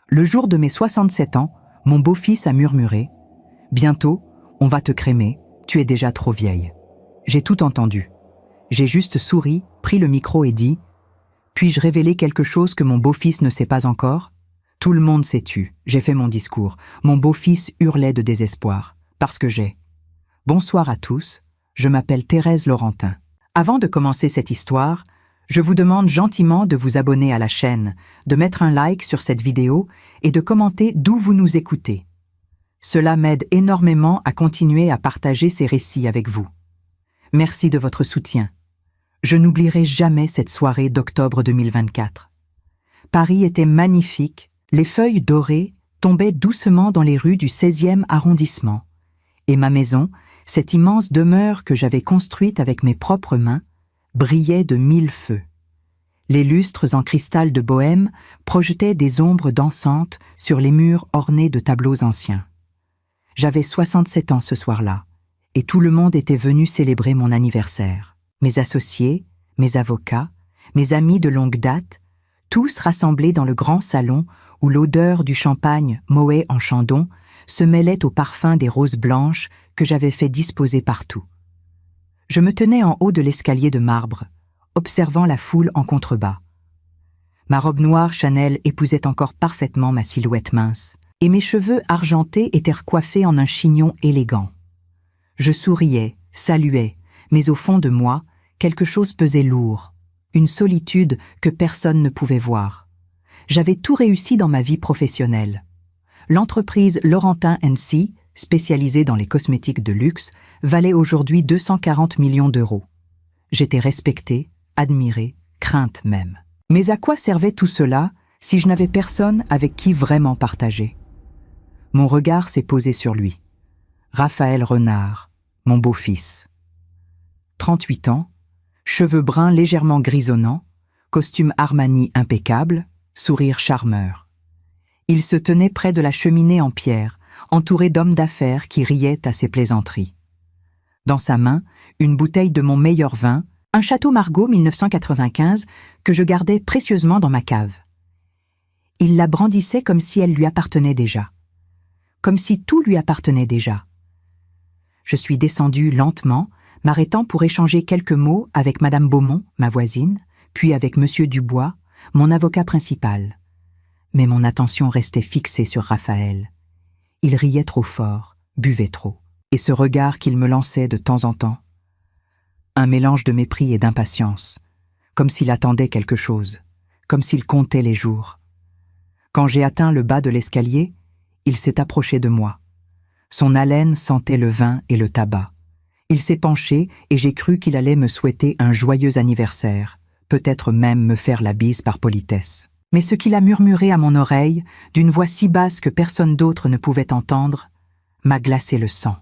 Le jour de mes 67 ans, mon beau-fils a murmuré « Bientôt, on va te crémer, tu es déjà trop vieille ». J'ai tout entendu. J'ai juste souri, pris le micro et dit « Puis-je révéler quelque chose que mon beau-fils ne sait pas encore ?» Tout le monde s'est tu, j'ai fait mon discours. Mon beau-fils hurlait de désespoir, parce que j'ai. Bonsoir à tous, je m'appelle Thérèse Laurentin. Avant de commencer cette histoire, je vous demande gentiment de vous abonner à la chaîne, de mettre un like sur cette vidéo et de commenter d'où vous nous écoutez. Cela m'aide énormément à continuer à partager ces récits avec vous. Merci de votre soutien. Je n'oublierai jamais cette soirée d'octobre 2024. Paris était magnifique, les feuilles dorées tombaient doucement dans les rues du 16e arrondissement. Et ma maison, cette immense demeure que j'avais construite avec mes propres mains, brillait de 1000 feux. Les lustres en cristal de Bohême projetaient des ombres dansantes sur les murs ornés de tableaux anciens. J'avais 67 ans ce soir-là, et tout le monde était venu célébrer mon anniversaire. Mes associés, mes avocats, mes amis de longue date, tous rassemblés dans le grand salon où l'odeur du champagne Moët en Chandon se mêlait au parfum des roses blanches que j'avais fait disposer partout. Je me tenais en haut de l'escalier de marbre, observant la foule en contrebas. Ma robe noire Chanel épousait encore parfaitement ma silhouette mince, et mes cheveux argentés étaient recoiffés en un chignon élégant. Je souriais, saluais, mais au fond de moi, quelque chose pesait lourd, une solitude que personne ne pouvait voir. J'avais tout réussi dans ma vie professionnelle. L'entreprise Laurentin & Cie, spécialisée dans les cosmétiques de luxe, valait aujourd'hui 240 millions d'euros. J'étais respectée, admirée, crainte même. Mais à quoi servait tout cela si je n'avais personne avec qui vraiment partager? Mon regard s'est posé sur lui. Raphaël Renard, mon beau-fils. 38 ans, cheveux bruns légèrement grisonnants, costume Armani impeccable, sourire charmeur. Il se tenait près de la cheminée en pierre, entouré d'hommes d'affaires qui riaient à ses plaisanteries. Dans sa main, une bouteille de mon meilleur vin, un Château Margaux 1995 que je gardais précieusement dans ma cave. Il la brandissait comme si elle lui appartenait déjà. Comme si tout lui appartenait déjà. Je suis descendue lentement, m'arrêtant pour échanger quelques mots avec Madame Beaumont, ma voisine, puis avec Monsieur Dubois, mon avocat principal. Mais mon attention restait fixée sur Raphaël. Il riait trop fort, buvait trop. Et ce regard qu'il me lançait de temps en temps, un mélange de mépris et d'impatience, comme s'il attendait quelque chose, comme s'il comptait les jours. Quand j'ai atteint le bas de l'escalier, il s'est approché de moi. Son haleine sentait le vin et le tabac. Il s'est penché et j'ai cru qu'il allait me souhaiter un joyeux anniversaire, peut-être même me faire la bise par politesse. Mais ce qu'il a murmuré à mon oreille, d'une voix si basse que personne d'autre ne pouvait entendre, m'a glacé le sang.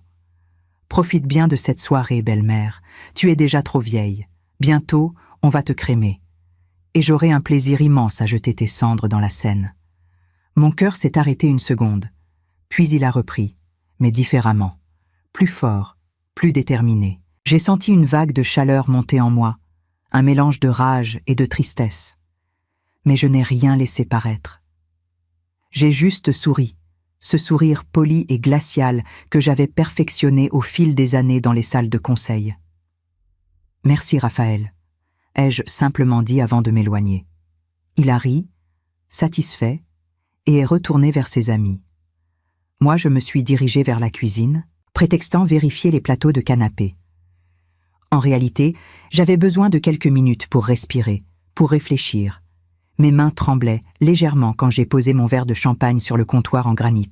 Profite bien de cette soirée, belle-mère. Tu es déjà trop vieille. Bientôt, on va te crémer. Et j'aurai un plaisir immense à jeter tes cendres dans la Seine. Mon cœur s'est arrêté une seconde. Puis il a repris, mais différemment. Plus fort, plus déterminé. J'ai senti une vague de chaleur monter en moi, un mélange de rage et de tristesse. Mais je n'ai rien laissé paraître. J'ai juste souri, ce sourire poli et glacial que j'avais perfectionné au fil des années dans les salles de conseil. « Merci, Raphaël », ai-je simplement dit avant de m'éloigner. Il a ri, satisfait, et est retourné vers ses amis. Moi, je me suis dirigée vers la cuisine, prétextant vérifier les plateaux de canapé. En réalité, j'avais besoin de quelques minutes pour respirer, pour réfléchir. Mes mains tremblaient légèrement quand j'ai posé mon verre de champagne sur le comptoir en granit.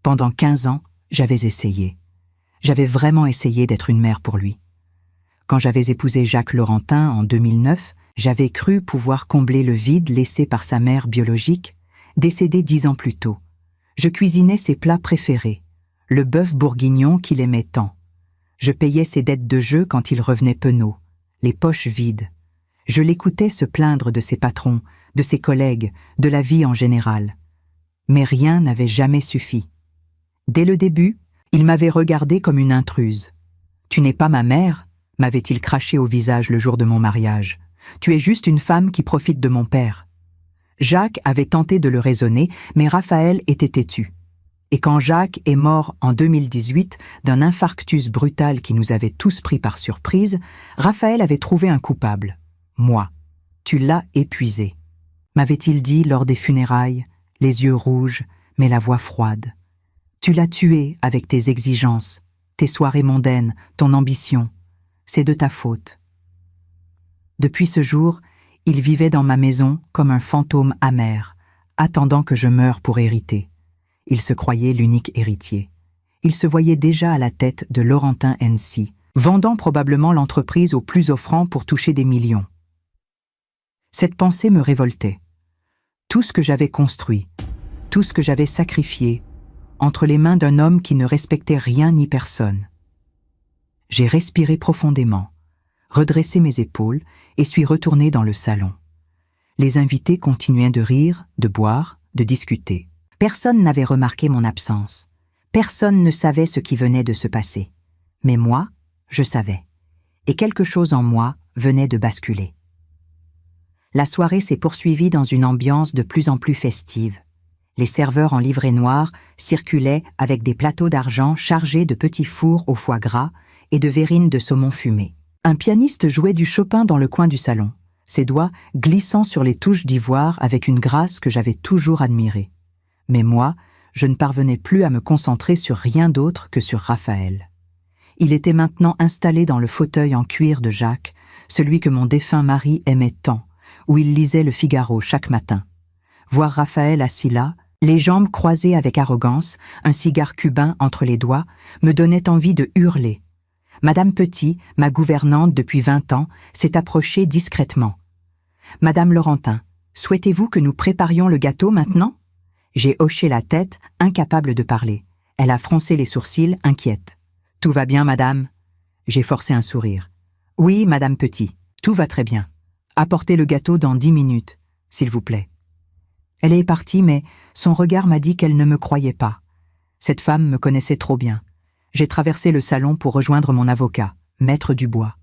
Pendant 15 ans, j'avais essayé. J'avais vraiment essayé d'être une mère pour lui. Quand j'avais épousé Jacques Laurentin en 2009, j'avais cru pouvoir combler le vide laissé par sa mère biologique, décédée 10 ans plus tôt. Je cuisinais ses plats préférés, le bœuf bourguignon qu'il aimait tant. Je payais ses dettes de jeu quand il revenait penaud, les poches vides. Je l'écoutais se plaindre de ses patrons, de ses collègues, de la vie en général. Mais rien n'avait jamais suffi. Dès le début, il m'avait regardée comme une intruse. « Tu n'es pas ma mère », m'avait-il craché au visage le jour de mon mariage. « Tu es juste une femme qui profite de mon père. » Jacques avait tenté de le raisonner, mais Raphaël était têtu. Et quand Jacques est mort en 2018 d'un infarctus brutal qui nous avait tous pris par surprise, Raphaël avait trouvé un coupable. Moi. Tu l'as épuisé. M'avait-il dit lors des funérailles, les yeux rouges, mais la voix froide. Tu l'as tué avec tes exigences, tes soirées mondaines, ton ambition. C'est de ta faute. Depuis ce jour, il vivait dans ma maison comme un fantôme amer, attendant que je meure pour hériter. Il se croyait l'unique héritier. Il se voyait déjà à la tête de Laurentin NC, vendant probablement l'entreprise au plus offrant pour toucher des millions. Cette pensée me révoltait. Tout ce que j'avais construit, tout ce que j'avais sacrifié, entre les mains d'un homme qui ne respectait rien ni personne. J'ai respiré profondément, redressé mes épaules et suis retourné dans le salon. Les invités continuaient de rire, de boire, de discuter. Personne n'avait remarqué mon absence. Personne ne savait ce qui venait de se passer. Mais moi, je savais. Et quelque chose en moi venait de basculer. La soirée s'est poursuivie dans une ambiance de plus en plus festive. Les serveurs en livrée noire circulaient avec des plateaux d'argent chargés de petits fours au foie gras et de verrines de saumon fumé. Un pianiste jouait du Chopin dans le coin du salon, ses doigts glissant sur les touches d'ivoire avec une grâce que j'avais toujours admirée. Mais moi, je ne parvenais plus à me concentrer sur rien d'autre que sur Raphaël. Il était maintenant installé dans le fauteuil en cuir de Jacques, celui que mon défunt mari aimait tant, où il lisait le Figaro chaque matin. Voir Raphaël assis là, les jambes croisées avec arrogance, un cigare cubain entre les doigts, me donnait envie de hurler. Madame Petit, ma gouvernante depuis 20 ans, s'est approchée discrètement. « Madame Laurentin, souhaitez-vous que nous préparions le gâteau maintenant ?» J'ai hoché la tête, incapable de parler. Elle a froncé les sourcils, inquiète. « Tout va bien, madame ?» J'ai forcé un sourire. « Oui, madame Petit, tout va très bien. Apportez le gâteau dans 10 minutes, s'il vous plaît. » Elle est partie, mais son regard m'a dit qu'elle ne me croyait pas. Cette femme me connaissait trop bien. J'ai traversé le salon pour rejoindre mon avocat, Maître Dubois.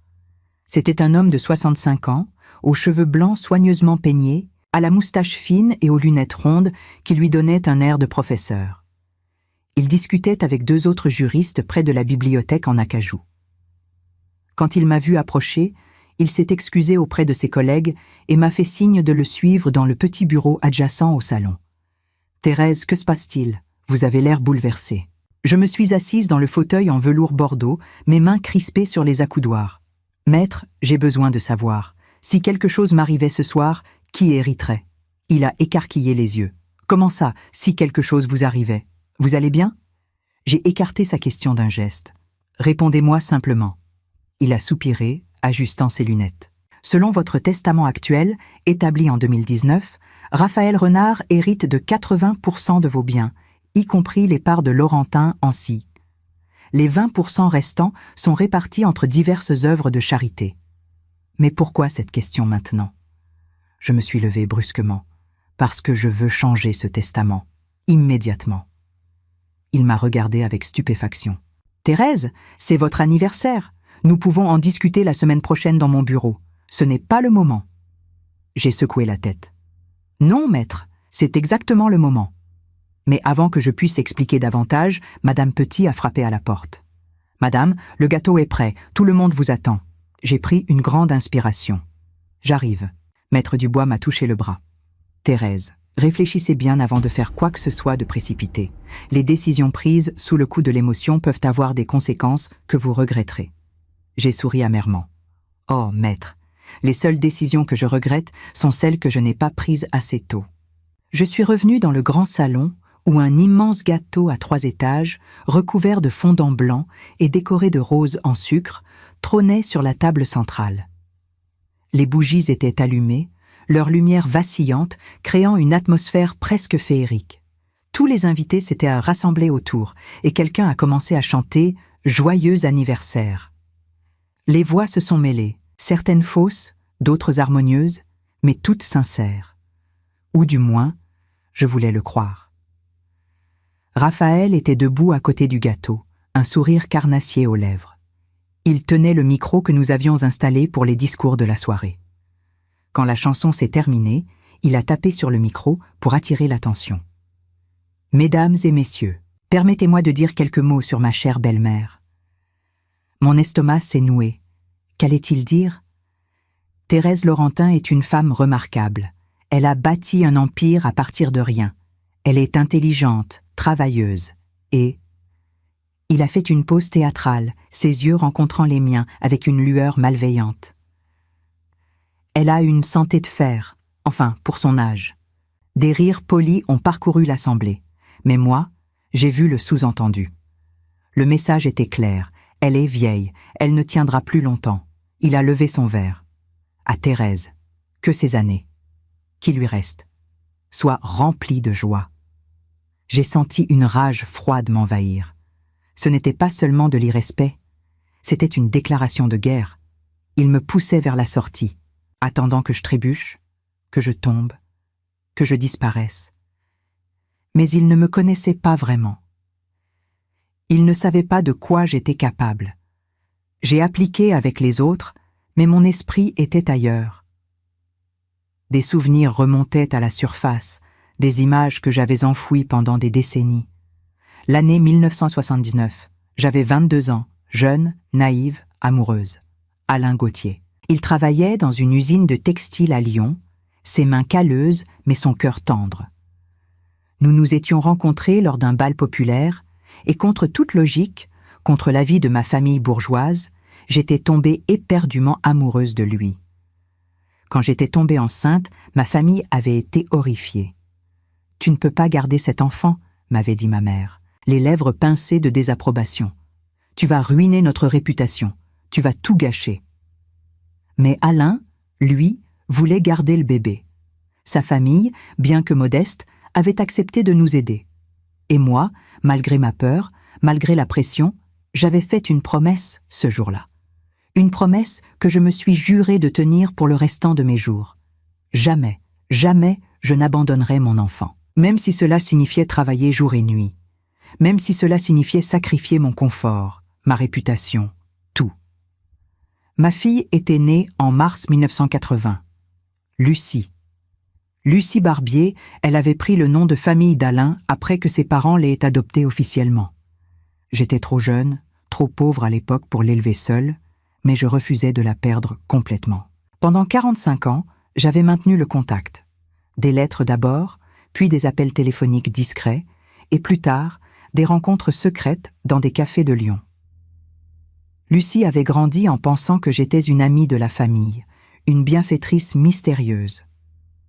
C'était un homme de 65 ans, aux cheveux blancs soigneusement peignés, à la moustache fine et aux lunettes rondes qui lui donnaient un air de professeur. Il discutait avec 2 autres juristes près de la bibliothèque en acajou. Quand il m'a vu approcher, il s'est excusé auprès de ses collègues et m'a fait signe de le suivre dans le petit bureau adjacent au salon. « Thérèse, que se passe-t-il ? Vous avez l'air bouleversée. » Je me suis assise dans le fauteuil en velours bordeaux, mes mains crispées sur les accoudoirs. « Maître, j'ai besoin de savoir. Si quelque chose m'arrivait ce soir, qui hériterait ?» Il a écarquillé les yeux. « Comment ça, si quelque chose vous arrivait ? Vous allez bien ?» J'ai écarté sa question d'un geste. « Répondez-moi simplement. » Il a soupiré, ajustant ses lunettes. « Selon votre testament actuel, établi en 2019, Raphaël Renard hérite de 80% de vos biens, y compris les parts de Laurentin NC. Les 20% restants sont répartis entre diverses œuvres de charité. Mais pourquoi cette question maintenant ? Je me suis levée brusquement, parce que je veux changer ce testament, immédiatement. Il m'a regardée avec stupéfaction. « Thérèse, c'est votre anniversaire. Nous pouvons en discuter la semaine prochaine dans mon bureau. Ce n'est pas le moment. » J'ai secoué la tête. « Non, maître, c'est exactement le moment. » Mais avant que je puisse expliquer davantage, Madame Petit a frappé à la porte. « Madame, le gâteau est prêt, tout le monde vous attend. » J'ai pris une grande inspiration. « J'arrive. » Maître Dubois m'a touché le bras. « Thérèse, réfléchissez bien avant de faire quoi que ce soit de précipité. Les décisions prises sous le coup de l'émotion peuvent avoir des conséquences que vous regretterez. » J'ai souri amèrement. « Oh, maître, les seules décisions que je regrette sont celles que je n'ai pas prises assez tôt. » Je suis revenue dans le grand salon où un immense gâteau à 3 étages, recouvert de fondant blanc et décoré de roses en sucre, trônait sur la table centrale. Les bougies étaient allumées, leur lumière vacillante créant une atmosphère presque féerique. Tous les invités s'étaient rassemblés autour et quelqu'un a commencé à chanter « Joyeux anniversaire ». Les voix se sont mêlées, certaines fausses, d'autres harmonieuses, mais toutes sincères. Ou du moins, je voulais le croire. Raphaël était debout à côté du gâteau, un sourire carnassier aux lèvres. Il tenait le micro que nous avions installé pour les discours de la soirée. Quand la chanson s'est terminée, Il a tapé sur le micro pour attirer l'attention. « Mesdames et messieurs, permettez-moi de dire quelques mots sur ma chère belle-mère. » Mon estomac s'est noué. Qu'allait-il dire? Thérèse Laurentin est une femme remarquable. Elle a bâti un empire à partir de rien. Elle est intelligente, travailleuse, et... Il a fait une pause théâtrale, ses yeux rencontrant les miens avec une lueur malveillante. Elle a une santé de fer, enfin, pour son âge. Des rires polis ont parcouru l'assemblée, mais moi, j'ai vu le sous-entendu. Le message était clair, elle est vieille, elle ne tiendra plus longtemps. Il a levé son verre. À Thérèse, que ces années, qui lui restent, soient remplies de joie. J'ai senti une rage froide m'envahir. Ce n'était pas seulement de l'irrespect, c'était une déclaration de guerre. Il me poussait vers la sortie, attendant que je trébuche, que je tombe, que je disparaisse. Mais il ne me connaissait pas vraiment. Il ne savait pas de quoi j'étais capable. J'ai appliqué avec les autres, mais mon esprit était ailleurs. Des souvenirs remontaient à la surface, des images que j'avais enfouies pendant des décennies. L'année 1979, j'avais 22 ans, jeune, naïve, amoureuse. Alain Gauthier. Il travaillait dans une usine de textile à Lyon, ses mains calleuses mais son cœur tendre. Nous nous étions rencontrés lors d'un bal populaire et contre toute logique, contre l'avis de ma famille bourgeoise, j'étais tombée éperdument amoureuse de lui. Quand j'étais tombée enceinte, ma famille avait été horrifiée. « Tu ne peux pas garder cet enfant », m'avait dit ma mère, les lèvres pincées de désapprobation. « Tu vas ruiner notre réputation, tu vas tout gâcher. » Mais Alain, lui, voulait garder le bébé. Sa famille, bien que modeste, avait accepté de nous aider. Et moi, malgré ma peur, malgré la pression, j'avais fait une promesse ce jour-là. Une promesse que je me suis juré de tenir pour le restant de mes jours. Jamais, jamais je n'abandonnerai mon enfant. Même si cela signifiait travailler jour et nuit. Même si cela signifiait sacrifier mon confort, ma réputation, tout. Ma fille était née en mars 1980. Lucie. Lucie Barbier, elle avait pris le nom de famille d'Alain après que ses parents l'aient adoptée officiellement. J'étais trop jeune, trop pauvre à l'époque pour l'élever seule, mais je refusais de la perdre complètement. Pendant 45 ans, j'avais maintenu le contact. Des lettres d'abord, puis des appels téléphoniques discrets, et plus tard, des rencontres secrètes dans des cafés de Lyon. Lucie avait grandi en pensant que j'étais une amie de la famille, une bienfaitrice mystérieuse.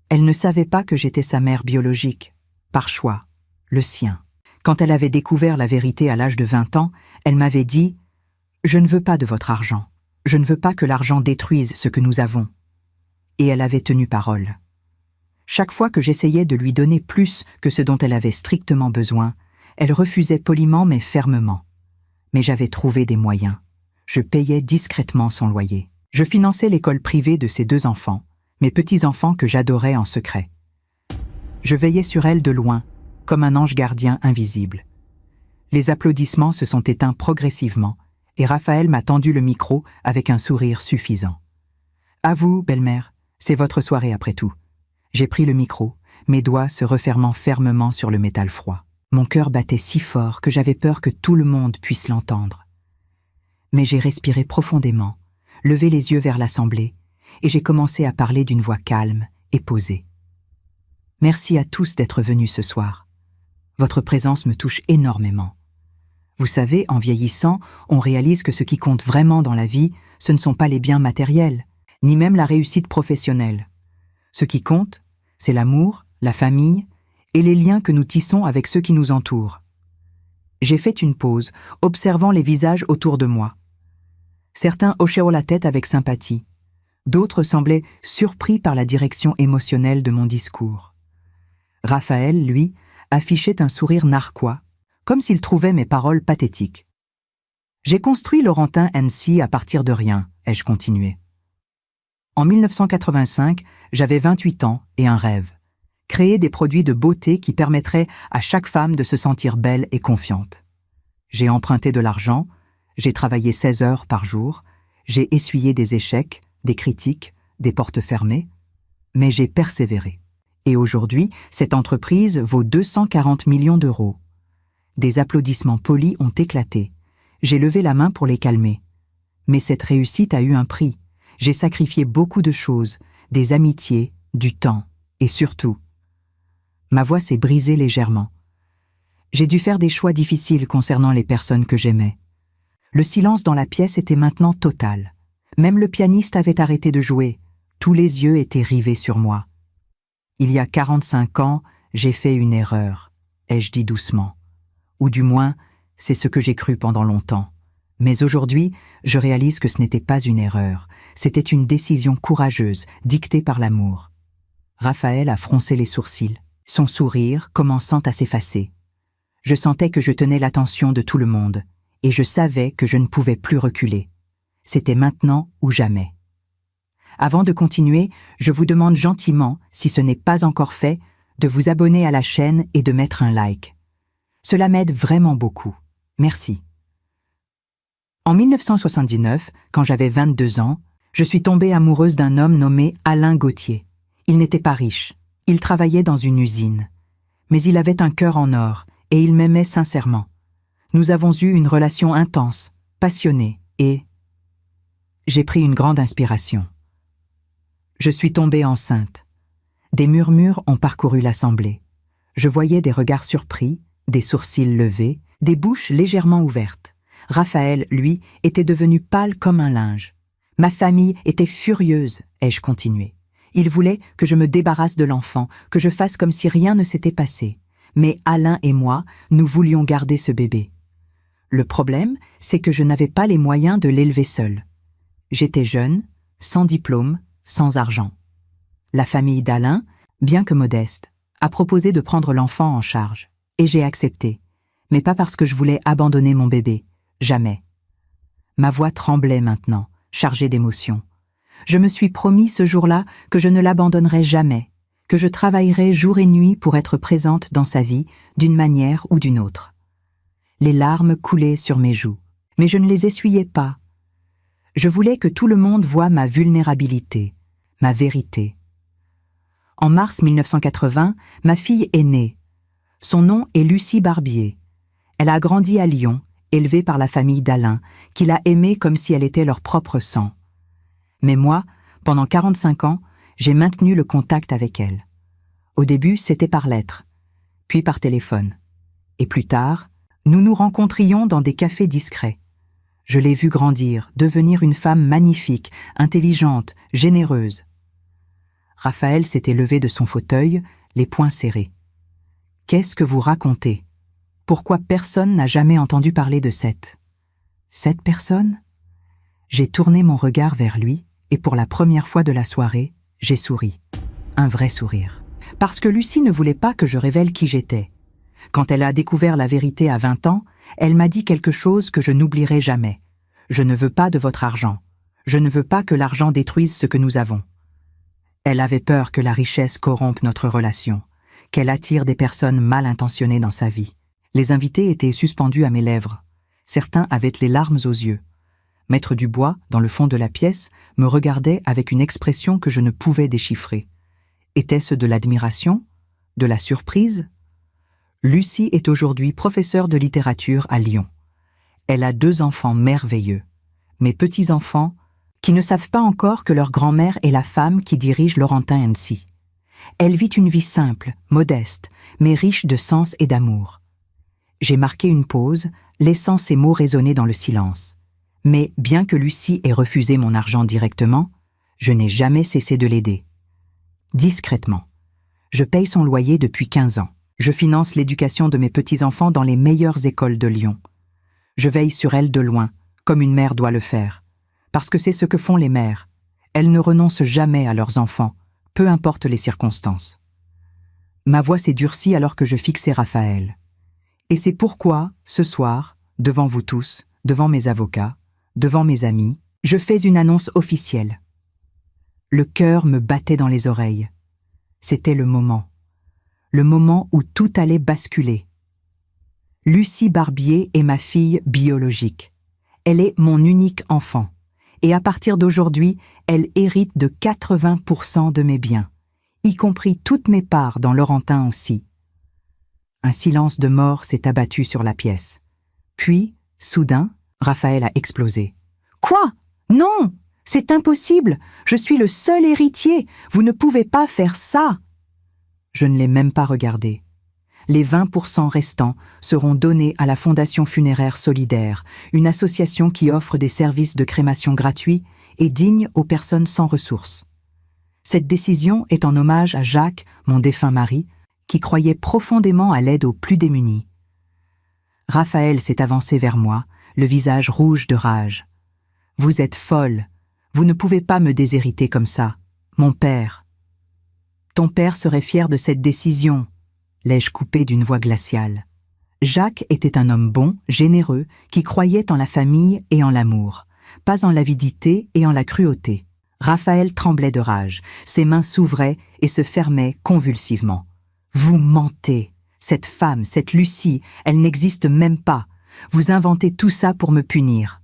Elle ne savait pas que j'étais sa mère biologique, par choix, le sien. Quand elle avait découvert la vérité à l'âge de 20 ans, elle m'avait dit « Je ne veux pas de votre argent. Je ne veux pas que l'argent détruise ce que nous avons. » Et elle avait tenu parole. Chaque fois que j'essayais de lui donner plus que ce dont elle avait strictement besoin, elle refusait poliment mais fermement. Mais j'avais trouvé des moyens. Je payais discrètement son loyer. Je finançais l'école privée de ses 2 enfants, mes petits-enfants que j'adorais en secret. Je veillais sur elle de loin, comme un ange gardien invisible. Les applaudissements se sont éteints progressivement, et Raphaël m'a tendu le micro avec un sourire suffisant. « À vous, belle-mère, c'est votre soirée après tout. » J'ai pris le micro, mes doigts se refermant fermement sur le métal froid. Mon cœur battait si fort que j'avais peur que tout le monde puisse l'entendre. Mais j'ai respiré profondément, levé les yeux vers l'assemblée, et j'ai commencé à parler d'une voix calme et posée. Merci à tous d'être venus ce soir. Votre présence me touche énormément. Vous savez, en vieillissant, on réalise que ce qui compte vraiment dans la vie, ce ne sont pas les biens matériels, ni même la réussite professionnelle. Ce qui compte, c'est l'amour, la famille et les liens que nous tissons avec ceux qui nous entourent. J'ai fait une pause, observant les visages autour de moi. Certains hochaient la tête avec sympathie. D'autres semblaient surpris par la direction émotionnelle de mon discours. Raphaël, lui, affichait un sourire narquois, comme s'il trouvait mes paroles pathétiques. « J'ai construit Laurentin & Cie à partir de rien », ai-je continué. En 1985, j'avais 28 ans et un rêve. Créer des produits de beauté qui permettraient à chaque femme de se sentir belle et confiante. J'ai emprunté de l'argent, j'ai travaillé 16 heures par jour, j'ai essuyé des échecs, des critiques, des portes fermées, mais j'ai persévéré. Et aujourd'hui, cette entreprise vaut 240 millions d'euros. Des applaudissements polis ont éclaté. J'ai levé la main pour les calmer. Mais cette réussite a eu un prix. J'ai sacrifié beaucoup de choses, des amitiés, du temps, et surtout, ma voix s'est brisée légèrement. J'ai dû faire des choix difficiles concernant les personnes que j'aimais. Le silence dans la pièce était maintenant total. Même le pianiste avait arrêté de jouer. Tous les yeux étaient rivés sur moi. Il y a 45 ans, j'ai fait une erreur, ai-je dit doucement. Ou du moins, c'est ce que j'ai cru pendant longtemps. Mais aujourd'hui, je réalise que ce n'était pas une erreur. C'était une décision courageuse, dictée par l'amour. Raphaël a froncé les sourcils, son sourire commençant à s'effacer. Je sentais que je tenais l'attention de tout le monde, et je savais que je ne pouvais plus reculer. C'était maintenant ou jamais. Avant de continuer, je vous demande gentiment, si ce n'est pas encore fait, de vous abonner à la chaîne et de mettre un like. Cela m'aide vraiment beaucoup. Merci. En 1979, quand j'avais 22 ans, je suis tombée amoureuse d'un homme nommé Alain Gauthier. Il n'était pas riche. Il travaillait dans une usine. Mais il avait un cœur en or, et il m'aimait sincèrement. Nous avons eu une relation intense, passionnée, et j'ai pris une grande inspiration. Je suis tombée enceinte. Des murmures ont parcouru l'assemblée. Je voyais des regards surpris, des sourcils levés, des bouches légèrement ouvertes. Raphaël, lui, était devenu pâle comme un linge. Ma famille était furieuse, ai-je continué. Il voulait que je me débarrasse de l'enfant, que je fasse comme si rien ne s'était passé. Mais Alain et moi, nous voulions garder ce bébé. Le problème, c'est que je n'avais pas les moyens de l'élever seul. J'étais jeune, sans diplôme, sans argent. La famille d'Alain, bien que modeste, a proposé de prendre l'enfant en charge. Et j'ai accepté. Mais pas parce que je voulais abandonner mon bébé. Jamais. Ma voix tremblait maintenant, chargée d'émotions. Je me suis promis ce jour-là que je ne l'abandonnerais jamais, que je travaillerais jour et nuit pour être présente dans sa vie d'une manière ou d'une autre. Les larmes coulaient sur mes joues, mais je ne les essuyais pas. Je voulais que tout le monde voie ma vulnérabilité, ma vérité. En mars 1980, ma fille est née. Son nom est Lucie Barbier. Elle a grandi à Lyon, élevée par la famille d'Alain, qui l'a aimée comme si elle était leur propre sang. Mais moi, pendant 45 ans, j'ai maintenu le contact avec elle. Au début, c'était par lettre, puis par téléphone. Et plus tard, nous nous rencontrions dans des cafés discrets. Je l'ai vue grandir, devenir une femme magnifique, intelligente, généreuse. Raphaël s'était levé de son fauteuil, les poings serrés. « Qu'est-ce que vous racontez ? Pourquoi personne n'a jamais entendu parler de cette personne ?» J'ai tourné mon regard vers lui, et pour la première fois de la soirée, j'ai souri. Un vrai sourire. Parce que Lucie ne voulait pas que je révèle qui j'étais. Quand elle a découvert la vérité à 20 ans, elle m'a dit quelque chose que je n'oublierai jamais. Je ne veux pas de votre argent. Je ne veux pas que l'argent détruise ce que nous avons. Elle avait peur que la richesse corrompe notre relation, qu'elle attire des personnes mal intentionnées dans sa vie. Les invités étaient suspendus à mes lèvres. Certains avaient les larmes aux yeux. Maître Dubois, dans le fond de la pièce, me regardait avec une expression que je ne pouvais déchiffrer. Était-ce de l'admiration? De la surprise? Lucie est aujourd'hui professeure de littérature à Lyon. Elle a 2 enfants merveilleux. Mes petits-enfants, qui ne savent pas encore que leur grand-mère est la femme qui dirige Laurentin & Cie. Elle vit une vie simple, modeste, mais riche de sens et d'amour. J'ai marqué une pause, laissant ces mots résonner dans le silence. Mais bien que Lucie ait refusé mon argent directement, je n'ai jamais cessé de l'aider. Discrètement. Je paye son loyer depuis 15 ans. Je finance l'éducation de mes petits-enfants dans les meilleures écoles de Lyon. Je veille sur elles de loin, comme une mère doit le faire. Parce que c'est ce que font les mères. Elles ne renoncent jamais à leurs enfants, peu importe les circonstances. Ma voix s'est durcie alors que je fixais Raphaël. Et c'est pourquoi, ce soir, devant vous tous, devant mes avocats, devant mes amis, je fais une annonce officielle. Le cœur me battait dans les oreilles. C'était le moment où tout allait basculer. Lucie Barbier est ma fille biologique. Elle est mon unique enfant. Et à partir d'aujourd'hui, elle hérite de 80% de mes biens, y compris toutes mes parts dans Laurentin aussi. Un silence de mort s'est abattu sur la pièce. Puis, soudain, Raphaël a explosé. « Quoi? Non! C'est impossible! Je suis le seul héritier! Vous ne pouvez pas faire ça! » Je ne l'ai même pas regardé. Les 20% restants seront donnés à la Fondation Funéraire Solidaire, une association qui offre des services de crémation gratuits et dignes aux personnes sans ressources. Cette décision est en hommage à Jacques, mon défunt mari, qui croyait profondément à l'aide aux plus démunis. Raphaël s'est avancé vers moi, le visage rouge de rage. « Vous êtes folle. Vous ne pouvez pas me déshériter comme ça. Mon père. »« Ton père serait fier de cette décision, » l'ai-je coupé d'une voix glaciale. Jacques était un homme bon, généreux, qui croyait en la famille et en l'amour, pas en l'avidité et en la cruauté. Raphaël tremblait de rage, ses mains s'ouvraient et se fermaient convulsivement. « Vous mentez. Cette femme, cette Lucie, elle n'existe même pas. Vous inventez tout ça pour me punir. »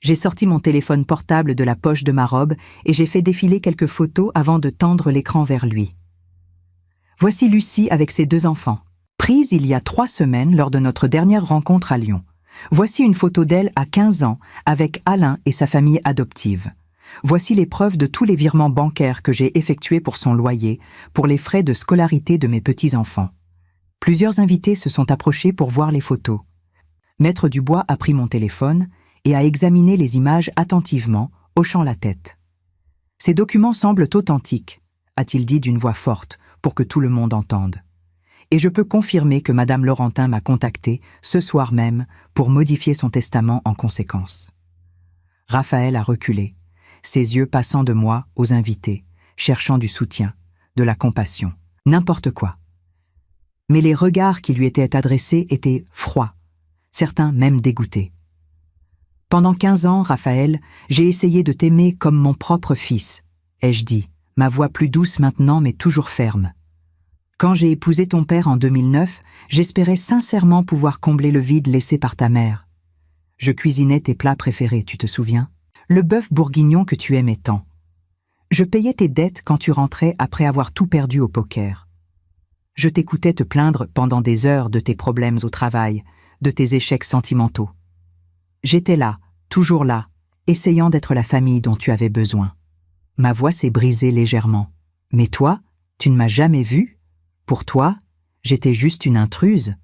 J'ai sorti mon téléphone portable de la poche de ma robe et j'ai fait défiler quelques photos avant de tendre l'écran vers lui. Voici Lucie avec ses 2 enfants, prise il y a 3 semaines lors de notre dernière rencontre à Lyon. Voici une photo d'elle à 15 ans avec Alain et sa famille adoptive. Voici les preuves de tous les virements bancaires que j'ai effectués pour son loyer, pour les frais de scolarité de mes petits-enfants. Plusieurs invités se sont approchés pour voir les photos. Maître Dubois a pris mon téléphone et a examiné les images attentivement, hochant la tête. « Ces documents semblent authentiques », a-t-il dit d'une voix forte, pour que tout le monde entende. Et je peux confirmer que Madame Laurentin m'a contacté, ce soir même, pour modifier son testament en conséquence. Raphaël a reculé, ses yeux passant de moi aux invités, cherchant du soutien, de la compassion, n'importe quoi. Mais les regards qui lui étaient adressés étaient froids, certains même dégoûtés. Pendant 15 ans, Raphaël, j'ai essayé de t'aimer comme mon propre fils, ai-je dit, ma voix plus douce maintenant mais toujours ferme. Quand j'ai épousé ton père en 2009, j'espérais sincèrement pouvoir combler le vide laissé par ta mère. Je cuisinais tes plats préférés, tu te souviens? Le bœuf bourguignon que tu aimais tant. Je payais tes dettes quand tu rentrais après avoir tout perdu au poker. Je t'écoutais te plaindre pendant des heures de tes problèmes au travail, de tes échecs sentimentaux. J'étais là, toujours là, essayant d'être la famille dont tu avais besoin. Ma voix s'est brisée légèrement. Mais toi, tu ne m'as jamais vue? Pour toi, j'étais juste une intruse,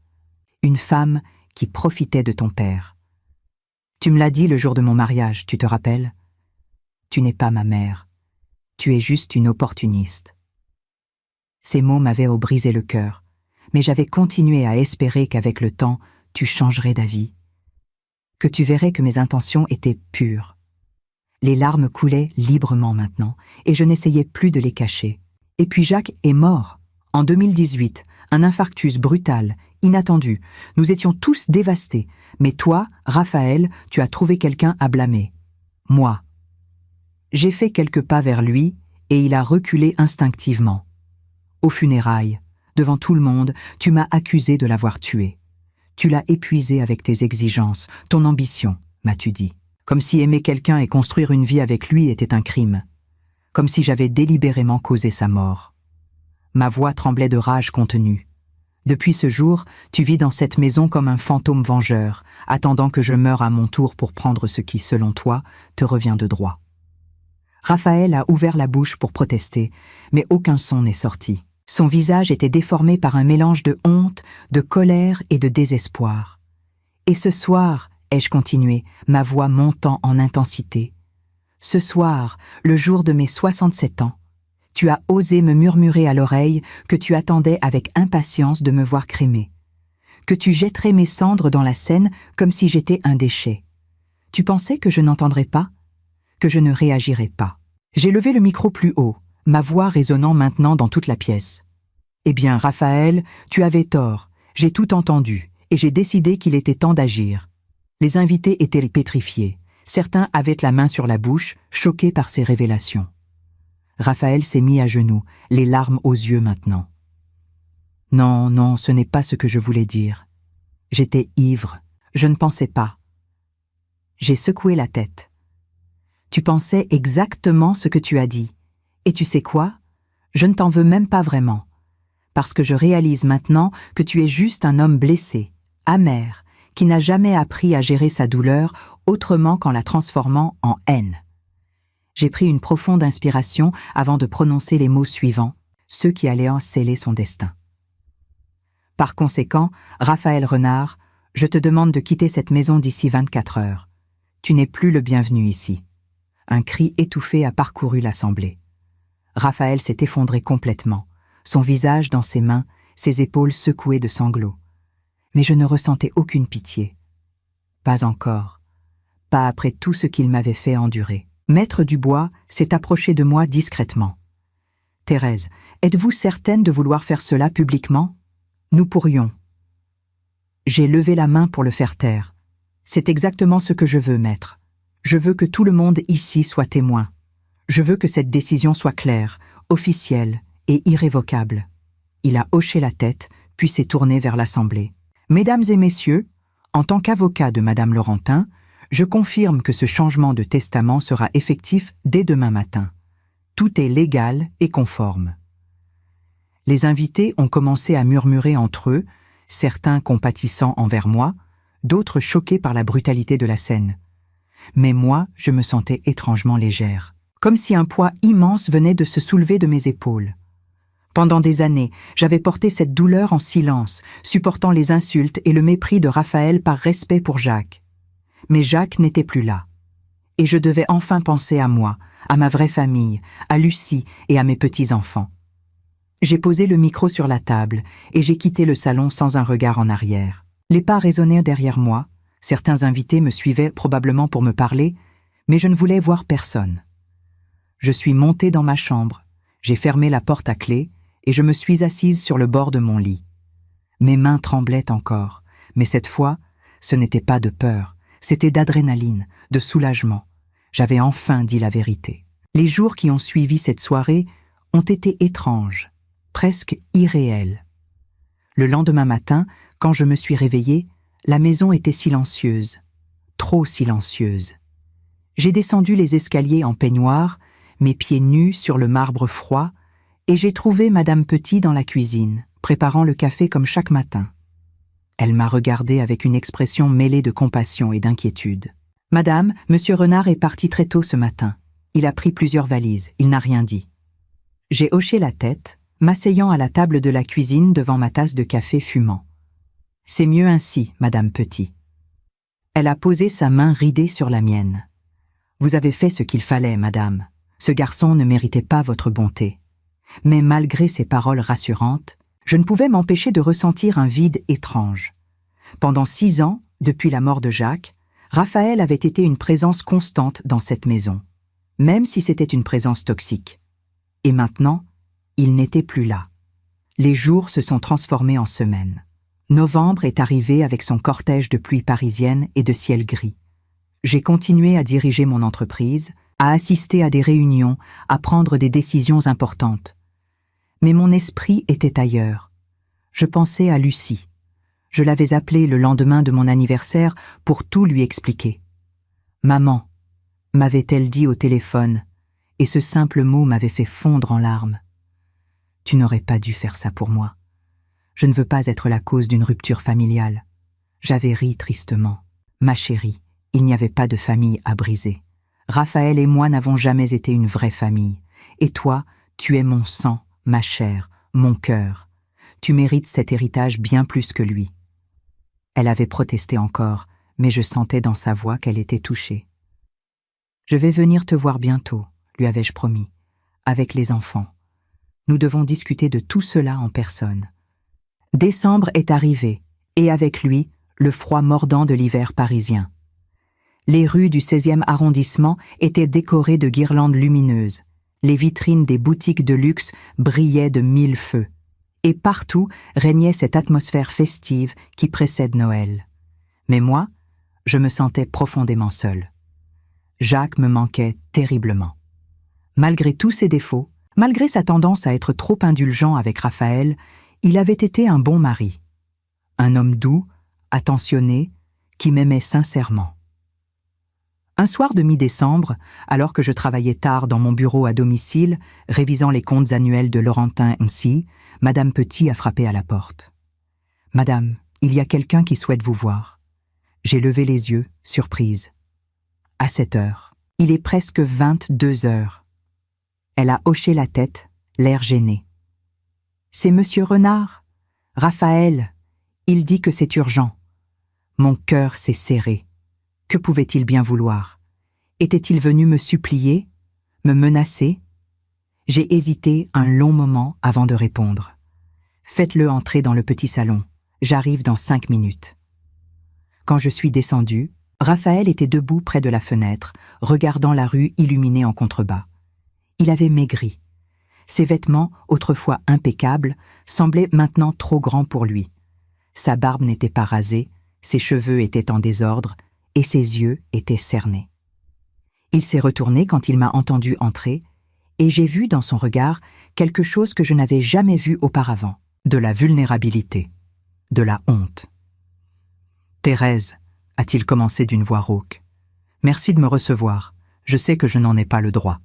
une femme qui profitait de ton père. Tu me l'as dit le jour de mon mariage, tu te rappelles? Tu n'es pas ma mère. Tu es juste une opportuniste. Ces mots m'avaient brisé le cœur, mais j'avais continué à espérer qu'avec le temps, tu changerais d'avis, que tu verrais que mes intentions étaient pures. Les larmes coulaient librement maintenant, et je n'essayais plus de les cacher. Et puis Jacques est mort. En 2018, un infarctus brutal, inattendu. Nous étions tous dévastés. Mais toi, Raphaël, tu as trouvé quelqu'un à blâmer. Moi. J'ai fait quelques pas vers lui, et il a reculé instinctivement. Aux funérailles, devant tout le monde, tu m'as accusé de l'avoir tué. Tu l'as épuisé avec tes exigences, ton ambition, m'as-tu dit. Comme si aimer quelqu'un et construire une vie avec lui était un crime. Comme si j'avais délibérément causé sa mort. Ma voix tremblait de rage contenue. Depuis ce jour, tu vis dans cette maison comme un fantôme vengeur, attendant que je meure à mon tour pour prendre ce qui, selon toi, te revient de droit. Raphaël a ouvert la bouche pour protester, mais aucun son n'est sorti. Son visage était déformé par un mélange de honte, de colère et de désespoir. Et ce soir, ai-je continué, ma voix montant en intensité, ce soir, le jour de mes 67 ans, tu as osé me murmurer à l'oreille que tu attendais avec impatience de me voir crémer, que tu jetterais mes cendres dans la Seine comme si j'étais un déchet. Tu pensais que je n'entendrais pas, que je ne réagirais pas. J'ai levé le micro plus haut, ma voix résonnant maintenant dans toute la pièce. Eh bien, Raphaël, tu avais tort, j'ai tout entendu, et j'ai décidé qu'il était temps d'agir. Les invités étaient pétrifiés. Certains avaient la main sur la bouche, choqués par ces révélations. Raphaël s'est mis à genoux, les larmes aux yeux maintenant. Non, non, ce n'est pas ce que je voulais dire. J'étais ivre, je ne pensais pas. J'ai secoué la tête. Tu pensais exactement ce que tu as dit. Et tu sais quoi? Je ne t'en veux même pas vraiment, parce que je réalise maintenant que tu es juste un homme blessé, amer, qui n'a jamais appris à gérer sa douleur autrement qu'en la transformant en haine. J'ai pris une profonde inspiration avant de prononcer les mots suivants, ceux qui allaient en sceller son destin. Par conséquent, Raphaël Renard, je te demande de quitter cette maison d'ici 24 heures. Tu n'es plus le bienvenu ici. Un cri étouffé a parcouru l'assemblée. Raphaël s'est effondré complètement, son visage dans ses mains, ses épaules secouées de sanglots. Mais je ne ressentais aucune pitié. Pas encore. Pas après tout ce qu'il m'avait fait endurer. Maître Dubois s'est approché de moi discrètement. « Thérèse, êtes-vous certaine de vouloir faire cela publiquement ? Nous pourrions. » J'ai levé la main pour le faire taire. C'est exactement ce que je veux, maître. Je veux que tout le monde ici soit témoin. Je veux que cette décision soit claire, officielle et irrévocable. Il a hoché la tête, puis s'est tourné vers l'Assemblée. « Mesdames et messieurs, en tant qu'avocat de Madame Laurentin, je confirme que ce changement de testament sera effectif dès demain matin. Tout est légal et conforme. » Les invités ont commencé à murmurer entre eux, certains compatissant envers moi, d'autres choqués par la brutalité de la scène. Mais moi, je me sentais étrangement légère, comme si un poids immense venait de se soulever de mes épaules. Pendant des années, j'avais porté cette douleur en silence, supportant les insultes et le mépris de Raphaël par respect pour Jacques. Mais Jacques n'était plus là. Et je devais enfin penser à moi, à ma vraie famille, à Lucie et à mes petits-enfants. J'ai posé le micro sur la table et j'ai quitté le salon sans un regard en arrière. Les pas résonnaient derrière moi, certains invités me suivaient probablement pour me parler, mais je ne voulais voir personne. Je suis montée dans ma chambre, j'ai fermé la porte à clé et je me suis assise sur le bord de mon lit. Mes mains tremblaient encore, mais cette fois, ce n'était pas de peur, c'était d'adrénaline, de soulagement. J'avais enfin dit la vérité. Les jours qui ont suivi cette soirée ont été étranges, presque irréels. Le lendemain matin, quand je me suis réveillée, la maison était silencieuse, trop silencieuse. J'ai descendu les escaliers en peignoir, mes pieds nus sur le marbre froid, et j'ai trouvé Madame Petit dans la cuisine, préparant le café comme chaque matin. Elle m'a regardée avec une expression mêlée de compassion et d'inquiétude. « Madame, Monsieur Renard est parti très tôt ce matin. Il a pris plusieurs valises, il n'a rien dit. » J'ai hoché la tête, m'asseyant à la table de la cuisine devant ma tasse de café fumant. « C'est mieux ainsi, Madame Petit. » Elle a posé sa main ridée sur la mienne. « Vous avez fait ce qu'il fallait, Madame. Ce garçon ne méritait pas votre bonté. » Mais malgré ces paroles rassurantes, je ne pouvais m'empêcher de ressentir un vide étrange. Pendant 6 ans, depuis la mort de Jacques, Raphaël avait été une présence constante dans cette maison, même si c'était une présence toxique. Et maintenant, il n'était plus là. Les jours se sont transformés en semaines. Novembre est arrivé avec son cortège de pluie parisienne et de ciel gris. J'ai continué à diriger mon entreprise, à assister à des réunions, à prendre des décisions importantes. Mais mon esprit était ailleurs. Je pensais à Lucie. Je l'avais appelée le lendemain de mon anniversaire pour tout lui expliquer. « Maman », m'avait-elle dit au téléphone, et ce simple mot m'avait fait fondre en larmes. « Tu n'aurais pas dû faire ça pour moi. Je ne veux pas être la cause d'une rupture familiale. » J'avais ri tristement. « Ma chérie, il n'y avait pas de famille à briser. Raphaël et moi n'avons jamais été une vraie famille. Et toi, tu es mon sang, ma chair, mon cœur. Tu mérites cet héritage bien plus que lui. » Elle avait protesté encore, mais je sentais dans sa voix qu'elle était touchée. « Je vais venir te voir bientôt, » lui avais-je promis, avec les enfants. Nous devons discuter de tout cela en personne. Décembre est arrivé, et avec lui, le froid mordant de l'hiver parisien. Les rues du 16e arrondissement étaient décorées de guirlandes lumineuses. Les vitrines des boutiques de luxe brillaient de 1000 feux. Et partout régnait cette atmosphère festive qui précède Noël. Mais moi, je me sentais profondément seule. Jacques me manquait terriblement. Malgré tous ses défauts, malgré sa tendance à être trop indulgent avec Raphaël, il avait été un bon mari. Un homme doux, attentionné, qui m'aimait sincèrement. Un soir de mi-décembre, alors que je travaillais tard dans mon bureau à domicile, révisant les comptes annuels de Laurentin ainsi, Madame Petit a frappé à la porte. « Madame, il y a quelqu'un qui souhaite vous voir. » J'ai levé les yeux, surprise. À cette heure, il est presque 22 heures. Elle a hoché la tête, l'air gêné. « C'est Monsieur Renard ? Raphaël, il dit que c'est urgent. » Mon cœur s'est serré. Que pouvait-il bien vouloir? Était-il venu me supplier, me menacer? J'ai hésité un long moment avant de répondre. « Faites-le entrer dans le petit salon. J'arrive dans 5 minutes. » Quand je suis descendue, Raphaël était debout près de la fenêtre, regardant la rue illuminée en contrebas. Il avait maigri. Ses vêtements, autrefois impeccables, semblaient maintenant trop grands pour lui. Sa barbe n'était pas rasée, ses cheveux étaient en désordre, et ses yeux étaient cernés. Il s'est retourné quand il m'a entendu entrer, et j'ai vu dans son regard quelque chose que je n'avais jamais vu auparavant, de la vulnérabilité, de la honte. « Thérèse, » a-t-il commencé d'une voix rauque, « merci de me recevoir, je sais que je n'en ai pas le droit. »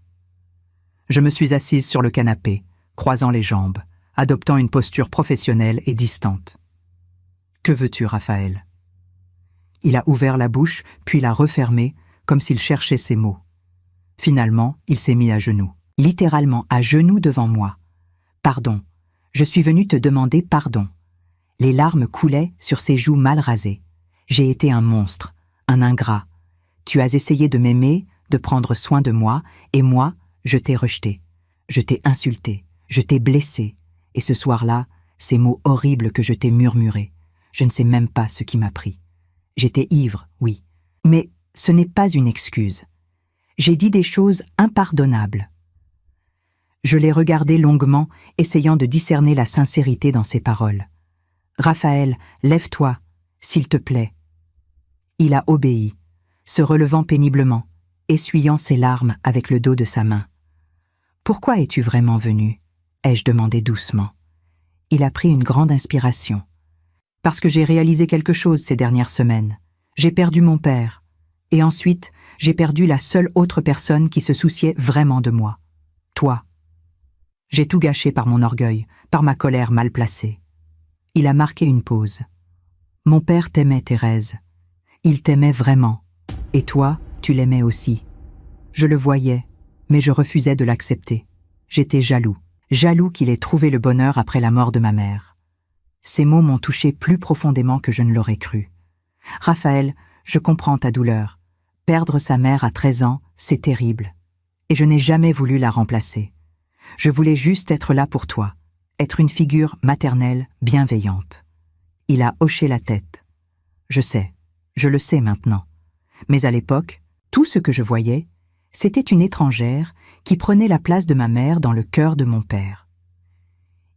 Je me suis assise sur le canapé, croisant les jambes, adoptant une posture professionnelle et distante. « Que veux-tu, Raphaël ?» Il a ouvert la bouche, puis l'a refermée, comme s'il cherchait ses mots. Finalement, il s'est mis à genoux, littéralement à genoux devant moi. « Pardon, je suis venu te demander pardon. » Les larmes coulaient sur ses joues mal rasées. J'ai été un monstre, un ingrat. Tu as essayé de m'aimer, de prendre soin de moi, et moi, je t'ai rejeté. Je t'ai insulté, je t'ai blessé. Et ce soir-là, ces mots horribles que je t'ai murmurés, je ne sais même pas ce qui m'a pris. J'étais ivre, oui, mais ce n'est pas une excuse. J'ai dit des choses impardonnables. Je l'ai regardé longuement, essayant de discerner la sincérité dans ses paroles. « Raphaël, lève-toi, s'il te plaît. » Il a obéi, se relevant péniblement, essuyant ses larmes avec le dos de sa main. « Pourquoi es-tu vraiment venu ?» ai-je demandé doucement. Il a pris une grande inspiration. « Parce que j'ai réalisé quelque chose ces dernières semaines. J'ai perdu mon père. Et ensuite, j'ai perdu la seule autre personne qui se souciait vraiment de moi. Toi. J'ai tout gâché par mon orgueil, par ma colère mal placée. » Il a marqué une pause. « Mon père t'aimait, Thérèse. Il t'aimait vraiment. Et toi, tu l'aimais aussi. Je le voyais, mais je refusais de l'accepter. J'étais jaloux. Jaloux qu'il ait trouvé le bonheur après la mort de ma mère. » Ces mots m'ont touché plus profondément que je ne l'aurais cru. « Raphaël, je comprends ta douleur. Perdre sa mère à 13 ans, c'est terrible. Et je n'ai jamais voulu la remplacer. Je voulais juste être là pour toi, être une figure maternelle bienveillante. » Il a hoché la tête. « Je sais, je le sais maintenant. Mais à l'époque, tout ce que je voyais, c'était une étrangère qui prenait la place de ma mère dans le cœur de mon père. »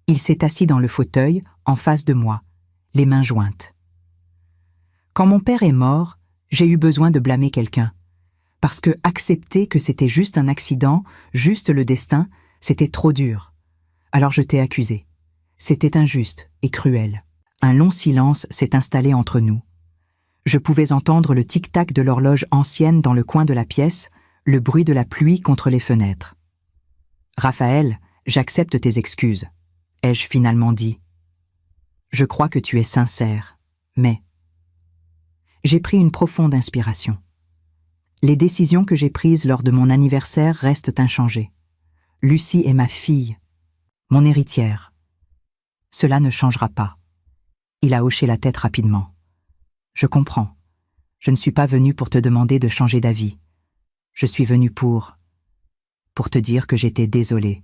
Il s'est assis dans le fauteuil, en face de moi, les mains jointes. « Quand mon père est mort, j'ai eu besoin de blâmer quelqu'un. Parce que accepter que c'était juste un accident, juste le destin, c'était trop dur. Alors je t'ai accusé. C'était injuste et cruel. » Un long silence s'est installé entre nous. Je pouvais entendre le tic-tac de l'horloge ancienne dans le coin de la pièce, le bruit de la pluie contre les fenêtres. « Raphaël, j'accepte tes excuses. » ai-je finalement dit. « Je crois que tu es sincère, mais... » J'ai pris une profonde inspiration. Les décisions que j'ai prises lors de mon anniversaire restent inchangées. Lucie est ma fille, mon héritière. Cela ne changera pas. Il a hoché la tête rapidement. « Je comprends. Je ne suis pas venu pour te demander de changer d'avis. Je suis venu pour te dire que j'étais désolé.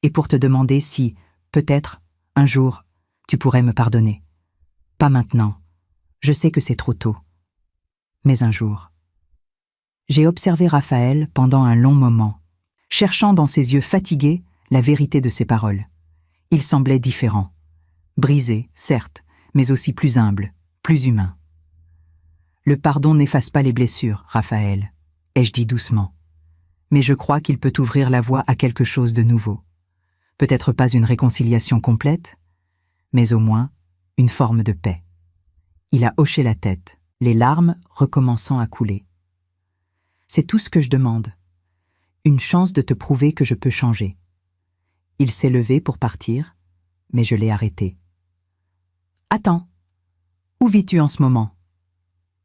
Et pour te demander si, peut-être, un jour, tu pourrais me pardonner. Pas maintenant. Je sais que c'est trop tôt. Mais un jour. » J'ai observé Raphaël pendant un long moment, cherchant dans ses yeux fatigués la vérité de ses paroles. Il semblait différent. Brisé, certes, mais aussi plus humble, plus humain. « Le pardon n'efface pas les blessures, Raphaël, » ai-je dit doucement. « Mais je crois qu'il peut ouvrir la voie à quelque chose de nouveau. Peut-être pas une réconciliation complète, mais au moins une forme de paix. » Il a hoché la tête, les larmes recommençant à couler. C'est tout ce que je demande. Une chance de te prouver que je peux changer. Il s'est levé pour partir, mais je l'ai arrêté. Attends, où vis-tu en ce moment?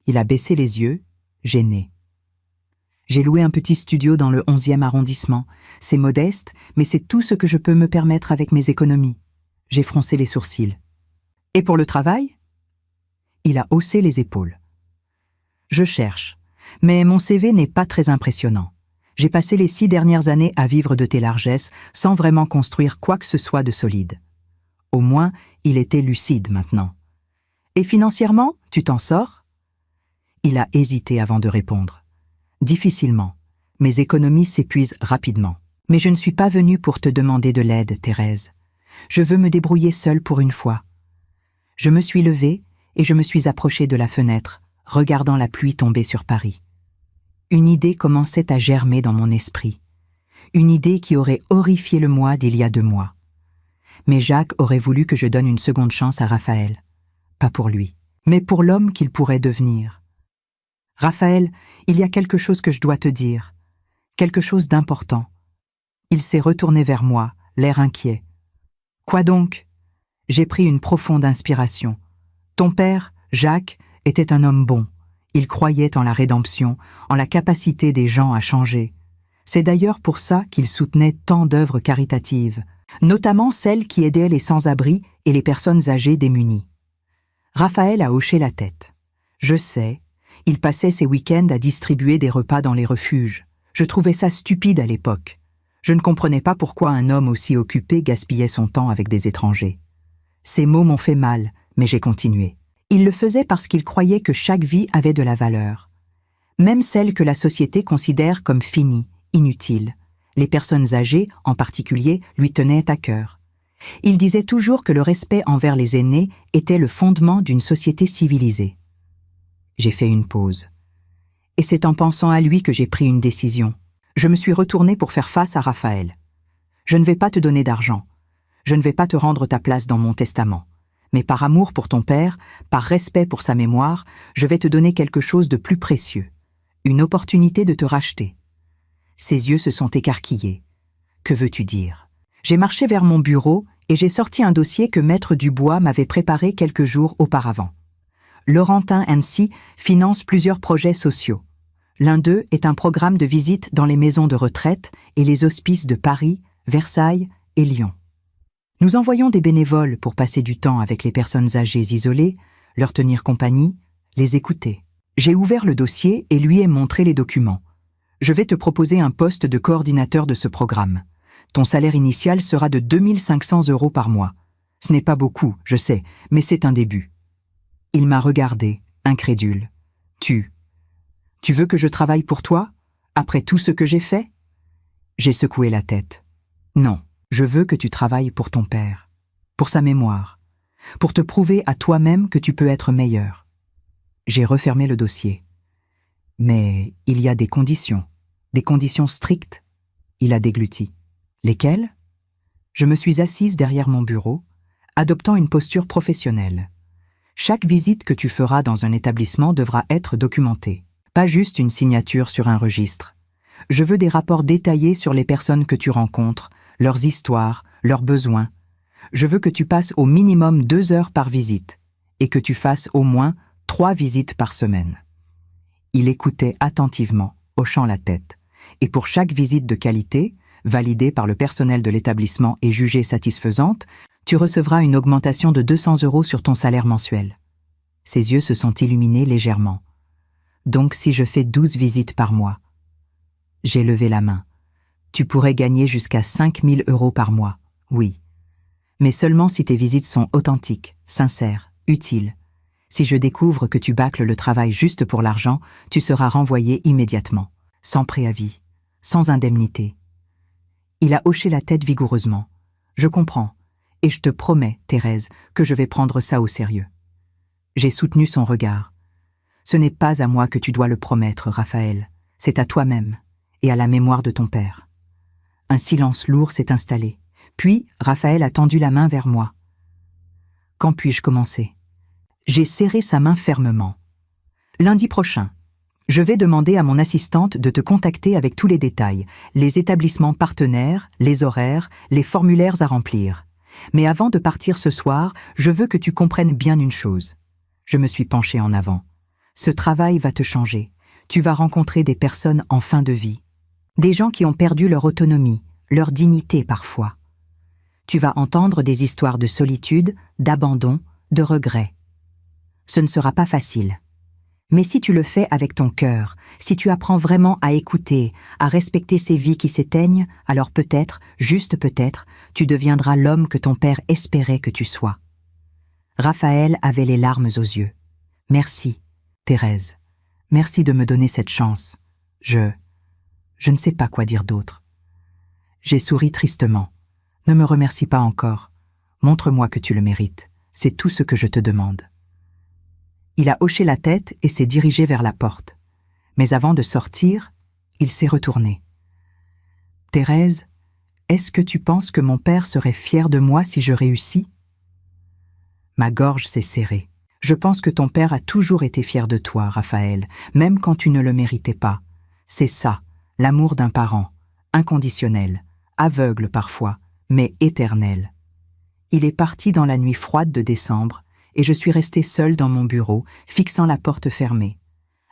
Il a baissé les yeux, gêné. J'ai loué un petit studio dans le 11e arrondissement. C'est modeste, mais c'est tout ce que je peux me permettre avec mes économies. J'ai froncé les sourcils. Et pour le travail? Il a haussé les épaules. Je cherche, mais mon CV n'est pas très impressionnant. J'ai passé les 6 dernières années à vivre de tes largesses sans vraiment construire quoi que ce soit de solide. Au moins, il était lucide maintenant. Et financièrement, tu t'en sors? Il a hésité avant de répondre. Difficilement. Mes économies s'épuisent rapidement. Mais je ne suis pas venue pour te demander de l'aide, Thérèse. Je veux me débrouiller seule pour une fois. Je me suis levée et je me suis approchée de la fenêtre, regardant la pluie tomber sur Paris. Une idée commençait à germer dans mon esprit. Une idée qui aurait horrifié le moi d'il y a 2 mois. Mais Jacques aurait voulu que je donne une seconde chance à Raphaël. Pas pour lui, mais pour l'homme qu'il pourrait devenir. Raphaël, il y a quelque chose que je dois te dire. Quelque chose d'important. Il s'est retourné vers moi, l'air inquiet. Quoi donc? J'ai pris une profonde inspiration. Ton père, Jacques, était un homme bon. Il croyait en la rédemption, en la capacité des gens à changer. C'est d'ailleurs pour ça qu'il soutenait tant d'œuvres caritatives, notamment celles qui aidaient les sans-abri et les personnes âgées démunies. Raphaël a hoché la tête. Je sais, il passait ses week-ends à distribuer des repas dans les refuges. Je trouvais ça stupide à l'époque. Je ne comprenais pas pourquoi un homme aussi occupé gaspillait son temps avec des étrangers. Ces mots m'ont fait mal, mais j'ai continué. Il le faisait parce qu'il croyait que chaque vie avait de la valeur. Même celle que la société considère comme finie, inutile. Les personnes âgées, en particulier, lui tenaient à cœur. Il disait toujours que le respect envers les aînés était le fondement d'une société civilisée. J'ai fait une pause. Et c'est en pensant à lui que j'ai pris une décision. Je me suis retournée pour faire face à Raphaël. Je ne vais pas te donner d'argent. Je ne vais pas te rendre ta place dans mon testament. Mais par amour pour ton père, par respect pour sa mémoire, je vais te donner quelque chose de plus précieux. Une opportunité de te racheter. Ses yeux se sont écarquillés. Que veux-tu dire? J'ai marché vers mon bureau et j'ai sorti un dossier que Maître Dubois m'avait préparé quelques jours auparavant. Laurentin & finance plusieurs projets sociaux. L'un d'eux est un programme de visite dans les maisons de retraite et les hospices de Paris, Versailles et Lyon. Nous envoyons des bénévoles pour passer du temps avec les personnes âgées isolées, leur tenir compagnie, les écouter. J'ai ouvert le dossier et lui ai montré les documents. Je vais te proposer un poste de coordinateur de ce programme. Ton salaire initial sera de 2 500 € par mois. Ce n'est pas beaucoup, je sais, mais c'est un début. Il m'a regardé, incrédule. Tu veux que je travaille pour toi, après tout ce que j'ai fait? J'ai secoué la tête. Non, je veux que tu travailles pour ton père, pour sa mémoire, pour te prouver à toi-même que tu peux être meilleur. J'ai refermé le dossier. Mais il y a des conditions strictes. Il a dégluti. Lesquelles? Je me suis assise derrière mon bureau, adoptant une posture professionnelle. Chaque visite que tu feras dans un établissement devra être documentée, pas juste une signature sur un registre. Je veux des rapports détaillés sur les personnes que tu rencontres, leurs histoires, leurs besoins. Je veux que tu passes au minimum 2 heures par visite et que tu fasses au moins 3 visites par semaine. Il écoutait attentivement, hochant la tête, et pour chaque visite de qualité, validée par le personnel de l'établissement et jugée satisfaisante, tu recevras une augmentation de 200 € sur ton salaire mensuel. Ses yeux se sont illuminés légèrement. Donc si je fais 12 visites par mois. J'ai levé la main. Tu pourrais gagner jusqu'à 5 000 € par mois, oui. Mais seulement si tes visites sont authentiques, sincères, utiles. Si je découvre que tu bâcles le travail juste pour l'argent, tu seras renvoyé immédiatement, sans préavis, sans indemnité. Il a hoché la tête vigoureusement. Je comprends, et je te promets, Thérèse, que je vais prendre ça au sérieux. J'ai soutenu son regard. Ce n'est pas à moi que tu dois le promettre, Raphaël. C'est à toi-même et à la mémoire de ton père. Un silence lourd s'est installé. Puis, Raphaël a tendu la main vers moi. Quand puis-je commencer? J'ai serré sa main fermement. Lundi prochain. Je vais demander à mon assistante de te contacter avec tous les détails, les établissements partenaires, les horaires, les formulaires à remplir. Mais avant de partir ce soir, je veux que tu comprennes bien une chose. Je me suis penchée en avant. Ce travail va te changer. Tu vas rencontrer des personnes en fin de vie. Des gens qui ont perdu leur autonomie, leur dignité parfois. Tu vas entendre des histoires de solitude, d'abandon, de regret. Ce ne sera pas facile. Mais si tu le fais avec ton cœur, si tu apprends vraiment à écouter, à respecter ces vies qui s'éteignent, alors peut-être, juste peut-être, tu deviendras l'homme que ton père espérait que tu sois. Raphaël avait les larmes aux yeux. Merci, Thérèse. Merci de me donner cette chance. Je ne sais pas quoi dire d'autre. J'ai souri tristement. Ne me remercie pas encore. Montre-moi que tu le mérites. C'est tout ce que je te demande. Il a hoché la tête et s'est dirigé vers la porte. Mais avant de sortir, il s'est retourné. « Thérèse, est-ce que tu penses que mon père serait fier de moi si je réussis ?» Ma gorge s'est serrée. « Je pense que ton père a toujours été fier de toi, Raphaël, même quand tu ne le méritais pas. C'est ça, l'amour d'un parent, inconditionnel, aveugle parfois, mais éternel. » Il est parti dans la nuit froide de décembre, et je suis restée seule dans mon bureau, fixant la porte fermée.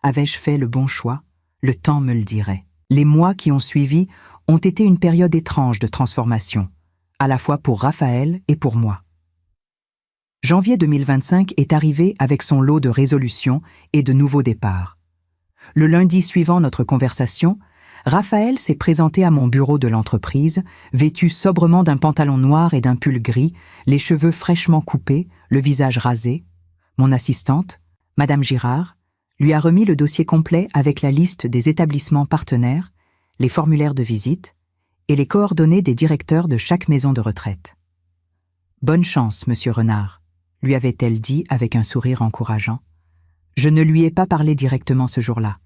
Avais-je fait le bon choix? Le temps me le dirait. Les mois qui ont suivi ont été une période étrange de transformation, à la fois pour Raphaël et pour moi. Janvier 2025 est arrivé avec son lot de résolutions et de nouveaux départs. Le lundi suivant notre conversation, Raphaël s'est présenté à mon bureau de l'entreprise, vêtu sobrement d'un pantalon noir et d'un pull gris, les cheveux fraîchement coupés, le visage rasé. Mon assistante, Madame Girard, lui a remis le dossier complet avec la liste des établissements partenaires, les formulaires de visite et les coordonnées des directeurs de chaque maison de retraite. « Bonne chance, Monsieur Renard », lui avait-elle dit avec un sourire encourageant. Je ne lui ai pas parlé directement ce jour-là.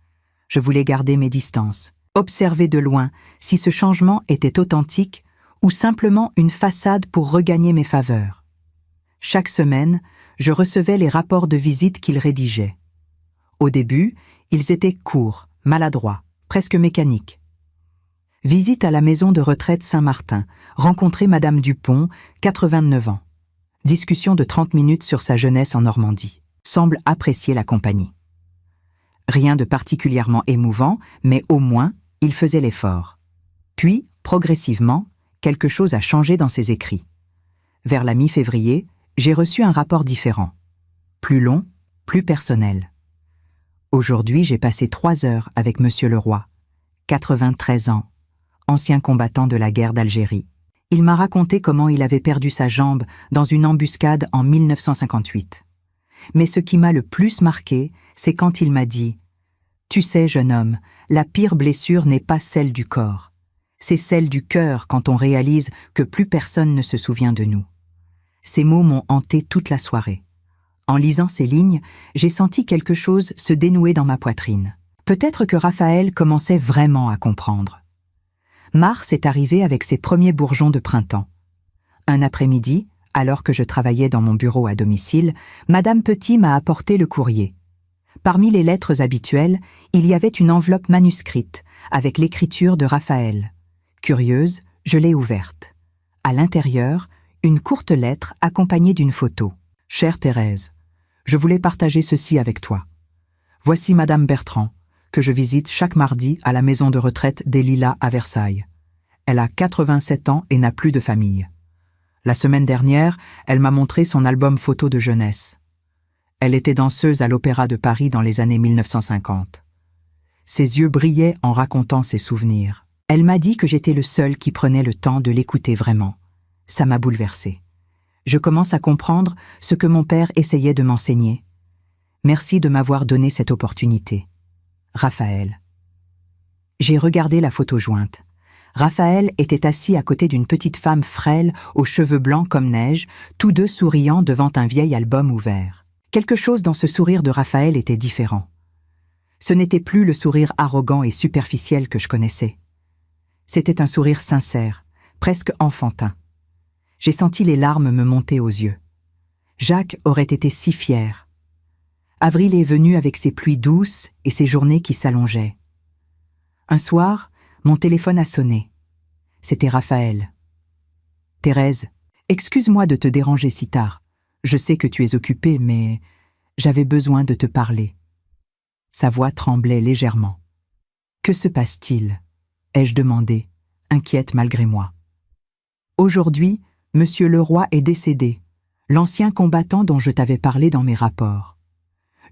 Je voulais garder mes distances. Observer de loin si ce changement était authentique ou simplement une façade pour regagner mes faveurs. Chaque semaine, je recevais les rapports de visite qu'il rédigeait. Au début, ils étaient courts, maladroits, presque mécaniques. Visite à la maison de retraite Saint-Martin, rencontrer Madame Dupont, 89 ans. Discussion de 30 minutes sur sa jeunesse en Normandie. Semble apprécier la compagnie. Rien de particulièrement émouvant, mais au moins, il faisait l'effort. Puis, progressivement, quelque chose a changé dans ses écrits. Vers la mi-février, j'ai reçu un rapport différent. Plus long, plus personnel. Aujourd'hui, j'ai passé 3 heures avec Monsieur Leroy, 93 ans, ancien combattant de la guerre d'Algérie. Il m'a raconté comment il avait perdu sa jambe dans une embuscade en 1958. Mais ce qui m'a le plus marqué, c'est quand il m'a dit « Tu sais, jeune homme, la pire blessure n'est pas celle du corps. C'est celle du cœur quand on réalise que plus personne ne se souvient de nous. » Ces mots m'ont hanté toute la soirée. En lisant ces lignes, j'ai senti quelque chose se dénouer dans ma poitrine. Peut-être que Raphaël commençait vraiment à comprendre. Mars est arrivé avec ses premiers bourgeons de printemps. Un après-midi, alors que je travaillais dans mon bureau à domicile, Madame Petit m'a apporté le courrier. Parmi les lettres habituelles, il y avait une enveloppe manuscrite avec l'écriture de Raphaël. Curieuse, je l'ai ouverte. À l'intérieur, une courte lettre accompagnée d'une photo. « Chère Thérèse, je voulais partager ceci avec toi. Voici Madame Bertrand, que je visite chaque mardi à la maison de retraite des Lilas à Versailles. Elle a 87 ans et n'a plus de famille. La semaine dernière, elle m'a montré son album photo de jeunesse. Elle était danseuse à l'Opéra de Paris dans les années 1950. Ses yeux brillaient en racontant ses souvenirs. Elle m'a dit que j'étais le seul qui prenait le temps de l'écouter vraiment. Ça m'a bouleversée. Je commence à comprendre ce que mon père essayait de m'enseigner. Merci de m'avoir donné cette opportunité. Raphaël. J'ai regardé la photo jointe. Raphaël était assis à côté d'une petite femme frêle, aux cheveux blancs comme neige, tous deux souriant devant un vieil album ouvert. Quelque chose dans ce sourire de Raphaël était différent. Ce n'était plus le sourire arrogant et superficiel que je connaissais. C'était un sourire sincère, presque enfantin. J'ai senti les larmes me monter aux yeux. Jacques aurait été si fier. Avril est venu avec ses pluies douces et ses journées qui s'allongeaient. Un soir, mon téléphone a sonné. C'était Raphaël. « Thérèse, excuse-moi de te déranger si tard. Je sais que tu es occupée, mais j'avais besoin de te parler. » Sa voix tremblait légèrement. « Que se passe-t-il » ai-je demandé, inquiète malgré moi. « Aujourd'hui, Monsieur Leroy est décédé, l'ancien combattant dont je t'avais parlé dans mes rapports.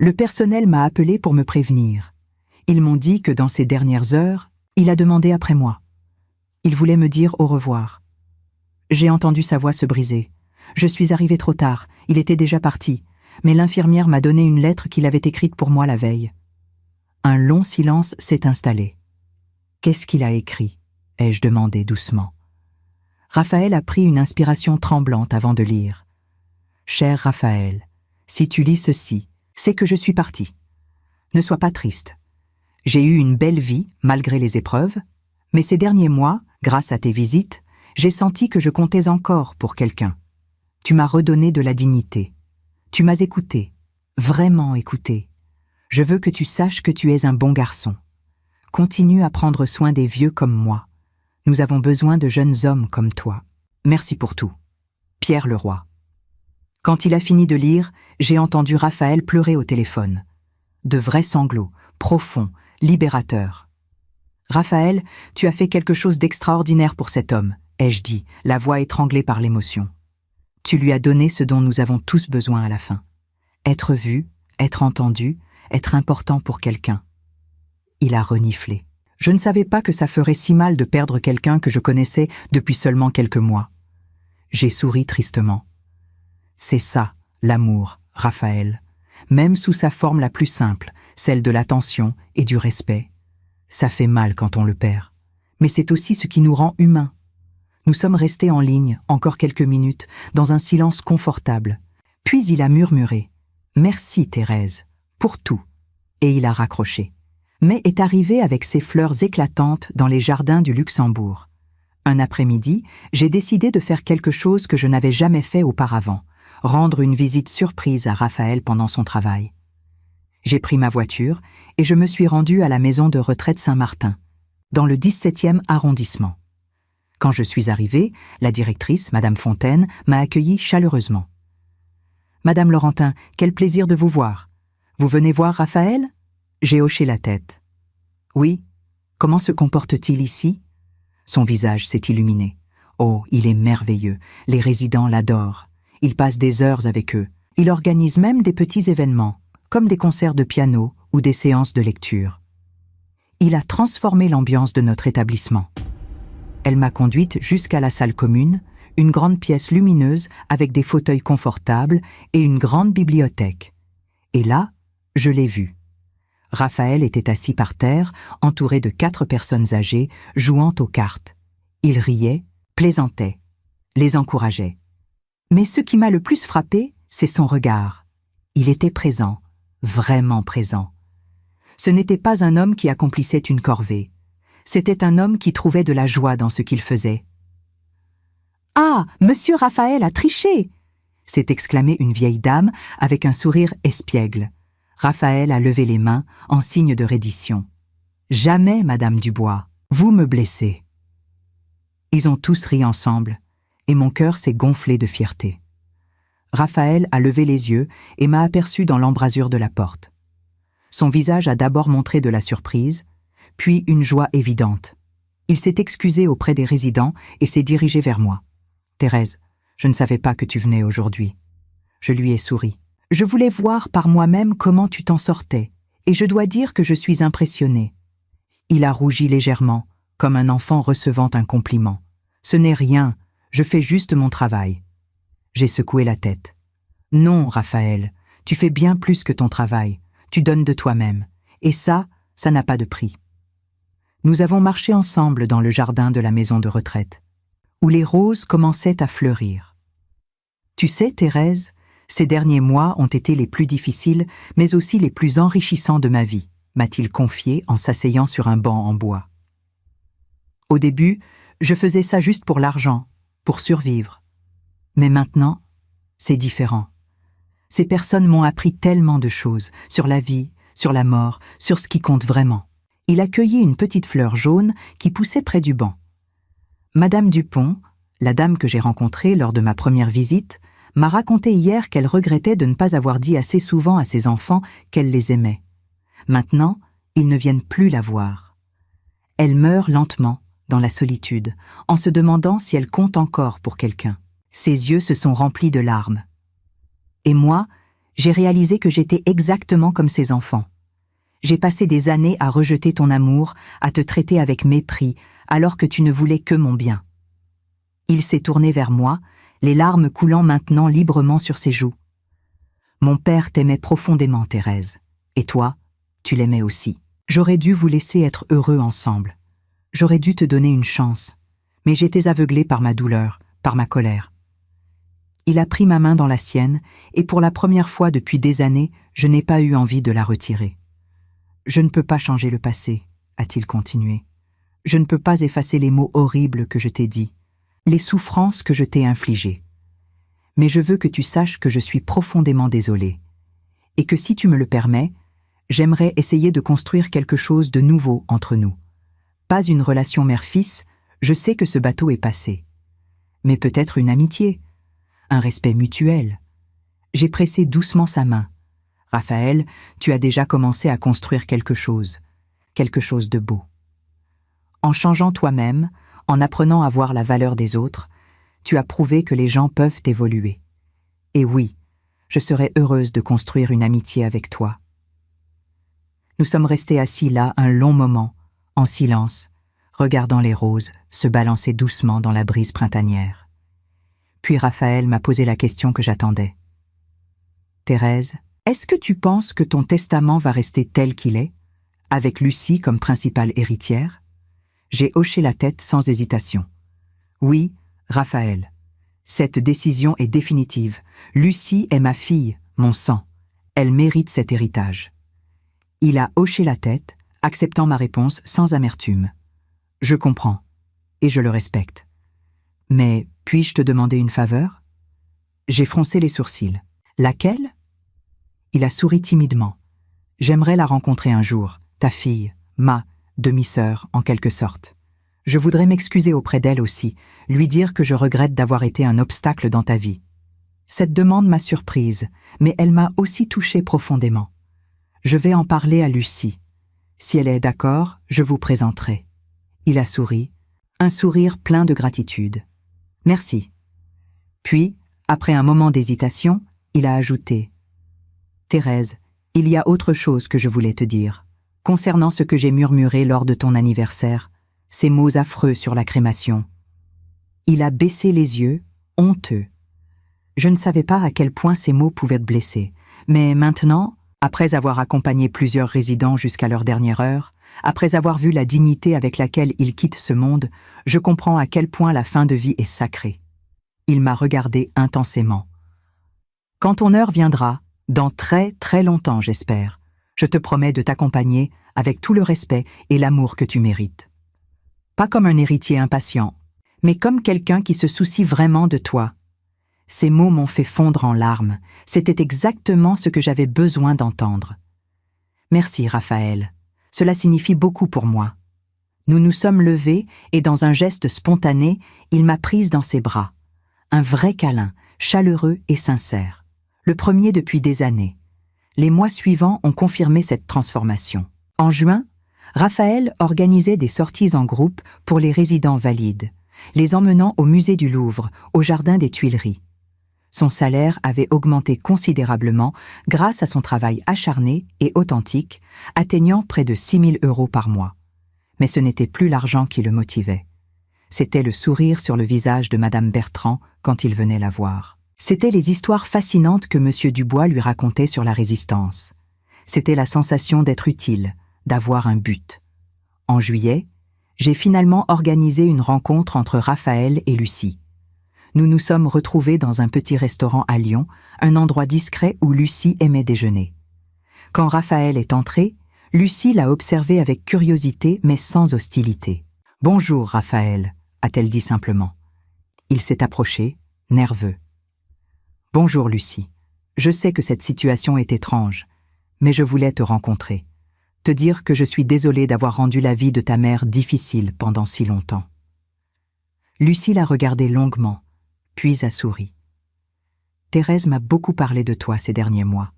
Le personnel m'a appelé pour me prévenir. Ils m'ont dit que dans ces dernières heures, il a demandé après moi. Il voulait me dire au revoir. J'ai entendu sa voix se briser. Je suis arrivée trop tard, il était déjà parti, mais l'infirmière m'a donné une lettre qu'il avait écrite pour moi la veille. » Un long silence s'est installé. « Qu'est-ce qu'il a écrit » ai-je demandé doucement. Raphaël a pris une inspiration tremblante avant de lire. « Cher Raphaël, si tu lis ceci, c'est que je suis parti. Ne sois pas triste. J'ai eu une belle vie malgré les épreuves, mais ces derniers mois, grâce à tes visites, j'ai senti que je comptais encore pour quelqu'un. Tu m'as redonné de la dignité. Tu m'as écouté, vraiment écouté. Je veux que tu saches que tu es un bon garçon. Continue à prendre soin des vieux comme moi. Nous avons besoin de jeunes hommes comme toi. Merci pour tout. Pierre Leroy. » Quand il a fini de lire, j'ai entendu Raphaël pleurer au téléphone. De vrais sanglots, profonds, libérateurs. « Raphaël, tu as fait quelque chose d'extraordinaire pour cet homme, » ai-je dit, la voix étranglée par l'émotion. « Tu lui as donné ce dont nous avons tous besoin à la fin. Être vu, être entendu, être important pour quelqu'un. » Il a reniflé. Je ne savais pas que ça ferait si mal de perdre quelqu'un que je connaissais depuis seulement quelques mois. J'ai souri tristement. C'est ça, l'amour, Raphaël, même sous sa forme la plus simple, celle de l'attention et du respect. Ça fait mal quand on le perd, mais c'est aussi ce qui nous rend humains. Nous sommes restés en ligne encore quelques minutes, dans un silence confortable. Puis il a murmuré « Merci Thérèse, pour tout », et il a raccroché. Mais est arrivé avec ses fleurs éclatantes dans les jardins du Luxembourg. Un après-midi, j'ai décidé de faire quelque chose que je n'avais jamais fait auparavant, rendre une visite surprise à Raphaël pendant son travail. J'ai pris ma voiture et je me suis rendue à la maison de retraite Saint-Martin, dans le 17e arrondissement. Quand je suis arrivée, la directrice, Madame Fontaine, m'a accueillie chaleureusement. « Madame Laurentin, quel plaisir de vous voir. Vous venez voir Raphaël ?» J'ai hoché la tête. « Oui. Comment se comporte-t-il ici ?» Son visage s'est illuminé. « Oh, il est merveilleux. Les résidents l'adorent. Il passe des heures avec eux. Il organise même des petits événements, comme des concerts de piano ou des séances de lecture. Il a transformé l'ambiance de notre établissement. » Elle m'a conduite jusqu'à la salle commune, une grande pièce lumineuse avec des fauteuils confortables et une grande bibliothèque. Et là, je l'ai vu. Raphaël était assis par terre, entouré de 4 personnes âgées, jouant aux cartes. Il riait, plaisantait, les encourageait. Mais ce qui m'a le plus frappé, c'est son regard. Il était présent, vraiment présent. Ce n'était pas un homme qui accomplissait une corvée. C'était un homme qui trouvait de la joie dans ce qu'il faisait. « Ah, monsieur Raphaël a triché !» s'est exclamée une vieille dame avec un sourire espiègle. Raphaël a levé les mains en signe de reddition. « Jamais, Madame Dubois, vous me blessez. » Ils ont tous ri ensemble, et mon cœur s'est gonflé de fierté. Raphaël a levé les yeux et m'a aperçu dans l'embrasure de la porte. Son visage a d'abord montré de la surprise, puis une joie évidente. Il s'est excusé auprès des résidents et s'est dirigé vers moi. « Thérèse, je ne savais pas que tu venais aujourd'hui. » Je lui ai souri. « Je voulais voir par moi-même comment tu t'en sortais, et je dois dire que je suis impressionnée. » Il a rougi légèrement, comme un enfant recevant un compliment. « Ce n'est rien, je fais juste mon travail. » J'ai secoué la tête. « Non, Raphaël, tu fais bien plus que ton travail. Tu donnes de toi-même. Et ça n'a pas de prix. » Nous avons marché ensemble dans le jardin de la maison de retraite, où les roses commençaient à fleurir. « Tu sais, Thérèse, ces derniers mois ont été les plus difficiles, mais aussi les plus enrichissants de ma vie, m'a-t-il confié en s'asseyant sur un banc en bois. Au début, je faisais ça juste pour l'argent, pour survivre. Mais maintenant, c'est différent. Ces personnes m'ont appris tellement de choses, sur la vie, sur la mort, sur ce qui compte vraiment. Il accueillit une petite fleur jaune qui poussait près du banc. Madame Dupont, la dame que j'ai rencontrée lors de ma première visite, m'a raconté hier qu'elle regrettait de ne pas avoir dit assez souvent à ses enfants qu'elle les aimait. Maintenant, ils ne viennent plus la voir. Elle meurt lentement, dans la solitude, en se demandant si elle compte encore pour quelqu'un. Ses yeux se sont remplis de larmes. Et moi, j'ai réalisé que j'étais exactement comme ses enfants. J'ai passé des années à rejeter ton amour, à te traiter avec mépris, alors que tu ne voulais que mon bien. Il s'est tourné vers moi, les larmes coulant maintenant librement sur ses joues. Mon père t'aimait profondément, Thérèse. Et toi, tu l'aimais aussi. J'aurais dû vous laisser être heureux ensemble. J'aurais dû te donner une chance. Mais j'étais aveuglée par ma douleur, par ma colère. Il a pris ma main dans la sienne, et pour la première fois depuis des années, je n'ai pas eu envie de la retirer. Je ne peux pas changer le passé, a-t-il continué. Je ne peux pas effacer les mots horribles que je t'ai dits, les souffrances que je t'ai infligées. Mais je veux que tu saches que je suis profondément désolée, et que si tu me le permets, j'aimerais essayer de construire quelque chose de nouveau entre nous. Pas une relation mère-fils, je sais que ce bateau est passé. Mais peut-être une amitié, un respect mutuel. J'ai pressé doucement sa main. Raphaël, tu as déjà commencé à construire quelque chose de beau. En changeant toi-même, en apprenant à voir la valeur des autres, tu as prouvé que les gens peuvent évoluer. Et oui, je serais heureuse de construire une amitié avec toi. Nous sommes restés assis là un long moment, en silence, regardant les roses se balancer doucement dans la brise printanière. Puis Raphaël m'a posé la question que j'attendais. « Thérèse, est-ce que tu penses que ton testament va rester tel qu'il est, avec Lucie comme principale héritière ?» J'ai hoché la tête sans hésitation. « Oui, Raphaël. Cette décision est définitive. Lucie est ma fille, mon sang. Elle mérite cet héritage. » Il a hoché la tête, acceptant ma réponse sans amertume. « Je comprends, et je le respecte. Mais puis-je te demander une faveur ?» J'ai froncé les sourcils. « Laquelle ?» Il a souri timidement. « J'aimerais la rencontrer un jour, ta fille, ma demi-sœur, en quelque sorte. Je voudrais m'excuser auprès d'elle aussi, lui dire que je regrette d'avoir été un obstacle dans ta vie. » Cette demande m'a surprise, mais elle m'a aussi touchée profondément. Je vais en parler à Lucie. Si elle est d'accord, je vous présenterai. Il a souri, un sourire plein de gratitude. « Merci. » Puis, après un moment d'hésitation, il a ajouté « Thérèse, il y a autre chose que je voulais te dire. Concernant ce que j'ai murmuré lors de ton anniversaire, ces mots affreux sur la crémation. » Il a baissé les yeux, honteux. Je ne savais pas à quel point ces mots pouvaient te blesser, mais maintenant, après avoir accompagné plusieurs résidents jusqu'à leur dernière heure, après avoir vu la dignité avec laquelle ils quittent ce monde, je comprends à quel point la fin de vie est sacrée. Il m'a regardé intensément. « Quand ton heure viendra, dans très très longtemps j'espère, je te promets de t'accompagner avec tout le respect et l'amour que tu mérites. Pas comme un héritier impatient, mais comme quelqu'un qui se soucie vraiment de toi. » Ces mots m'ont fait fondre en larmes. C'était exactement ce que j'avais besoin d'entendre. « Merci, Raphaël. Cela signifie beaucoup pour moi. » Nous nous sommes levés et dans un geste spontané, il m'a prise dans ses bras. Un vrai câlin, chaleureux et sincère. Le premier depuis des années. Les mois suivants ont confirmé cette transformation. En juin, Raphaël organisait des sorties en groupe pour les résidents valides, les emmenant au musée du Louvre, au jardin des Tuileries. Son salaire avait augmenté considérablement grâce à son travail acharné et authentique, atteignant près de 6 000 € par mois. Mais ce n'était plus l'argent qui le motivait. C'était le sourire sur le visage de Madame Bertrand quand il venait la voir. C'étaient les histoires fascinantes que M. Dubois lui racontait sur la Résistance. C'était la sensation d'être utile, d'avoir un but. En juillet, j'ai finalement organisé une rencontre entre Raphaël et Lucie. Nous nous sommes retrouvés dans un petit restaurant à Lyon, un endroit discret où Lucie aimait déjeuner. Quand Raphaël est entré, Lucie l'a observé avec curiosité mais sans hostilité. « Bonjour, Raphaël », a-t-elle dit simplement. Il s'est approché, nerveux. « Bonjour, Lucie. Je sais que cette situation est étrange, mais je voulais te rencontrer, te dire que je suis désolée d'avoir rendu la vie de ta mère difficile pendant si longtemps. » Lucie l'a regardé longuement, puis a souri. « Thérèse m'a beaucoup parlé de toi ces derniers mois,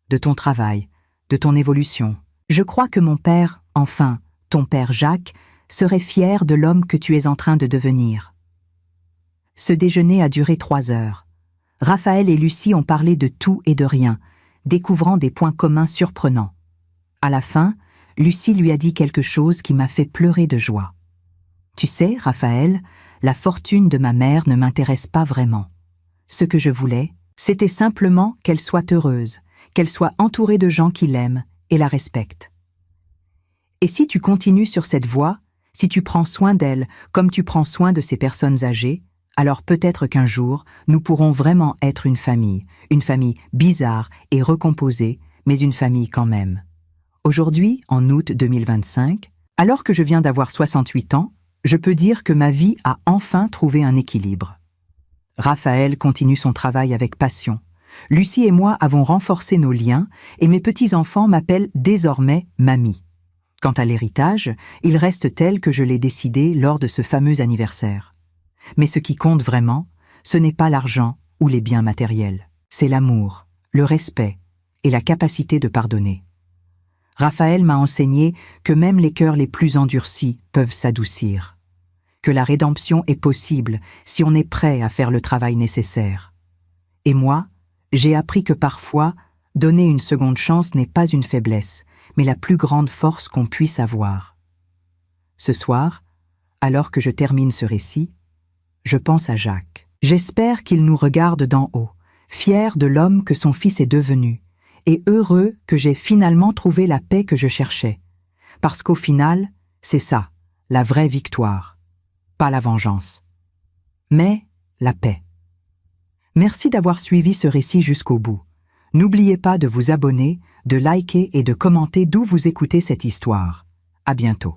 de ton travail, de ton évolution. Je crois que mon père, enfin, ton père Jacques, serait fier de l'homme que tu es en train de devenir. » Ce déjeuner a duré 3 heures. Raphaël et Lucie ont parlé de tout et de rien, découvrant des points communs surprenants. À la fin, Lucie lui a dit quelque chose qui m'a fait pleurer de joie. « Tu sais, Raphaël, la fortune de ma mère ne m'intéresse pas vraiment. Ce que je voulais, c'était simplement qu'elle soit heureuse, qu'elle soit entourée de gens qui l'aiment et la respectent. Et si tu continues sur cette voie, si tu prends soin d'elle comme tu prends soin de ces personnes âgées, alors peut-être qu'un jour, nous pourrons vraiment être une famille bizarre et recomposée, mais une famille quand même. Aujourd'hui, en août 2025, alors que je viens d'avoir 68 ans, je peux dire que ma vie a enfin trouvé un équilibre. Raphaël continue son travail avec passion. Lucie et moi avons renforcé nos liens et mes petits-enfants m'appellent désormais mamie. Quant à l'héritage, il reste tel que je l'ai décidé lors de ce fameux anniversaire. Mais ce qui compte vraiment, ce n'est pas l'argent ou les biens matériels. C'est l'amour, le respect et la capacité de pardonner. Raphaël m'a enseigné que même les cœurs les plus endurcis peuvent s'adoucir, que la rédemption est possible si on est prêt à faire le travail nécessaire. Et moi, j'ai appris que parfois, donner une seconde chance n'est pas une faiblesse, mais la plus grande force qu'on puisse avoir. Ce soir, alors que je termine ce récit, je pense à Jacques. J'espère qu'il nous regarde d'en haut, fier de l'homme que son fils est devenu, et heureux que j'ai finalement trouvé la paix que je cherchais. Parce qu'au final, c'est ça, la vraie victoire. Pas la vengeance, mais la paix. Merci d'avoir suivi ce récit jusqu'au bout. N'oubliez pas de vous abonner, de liker et de commenter d'où vous écoutez cette histoire. À bientôt.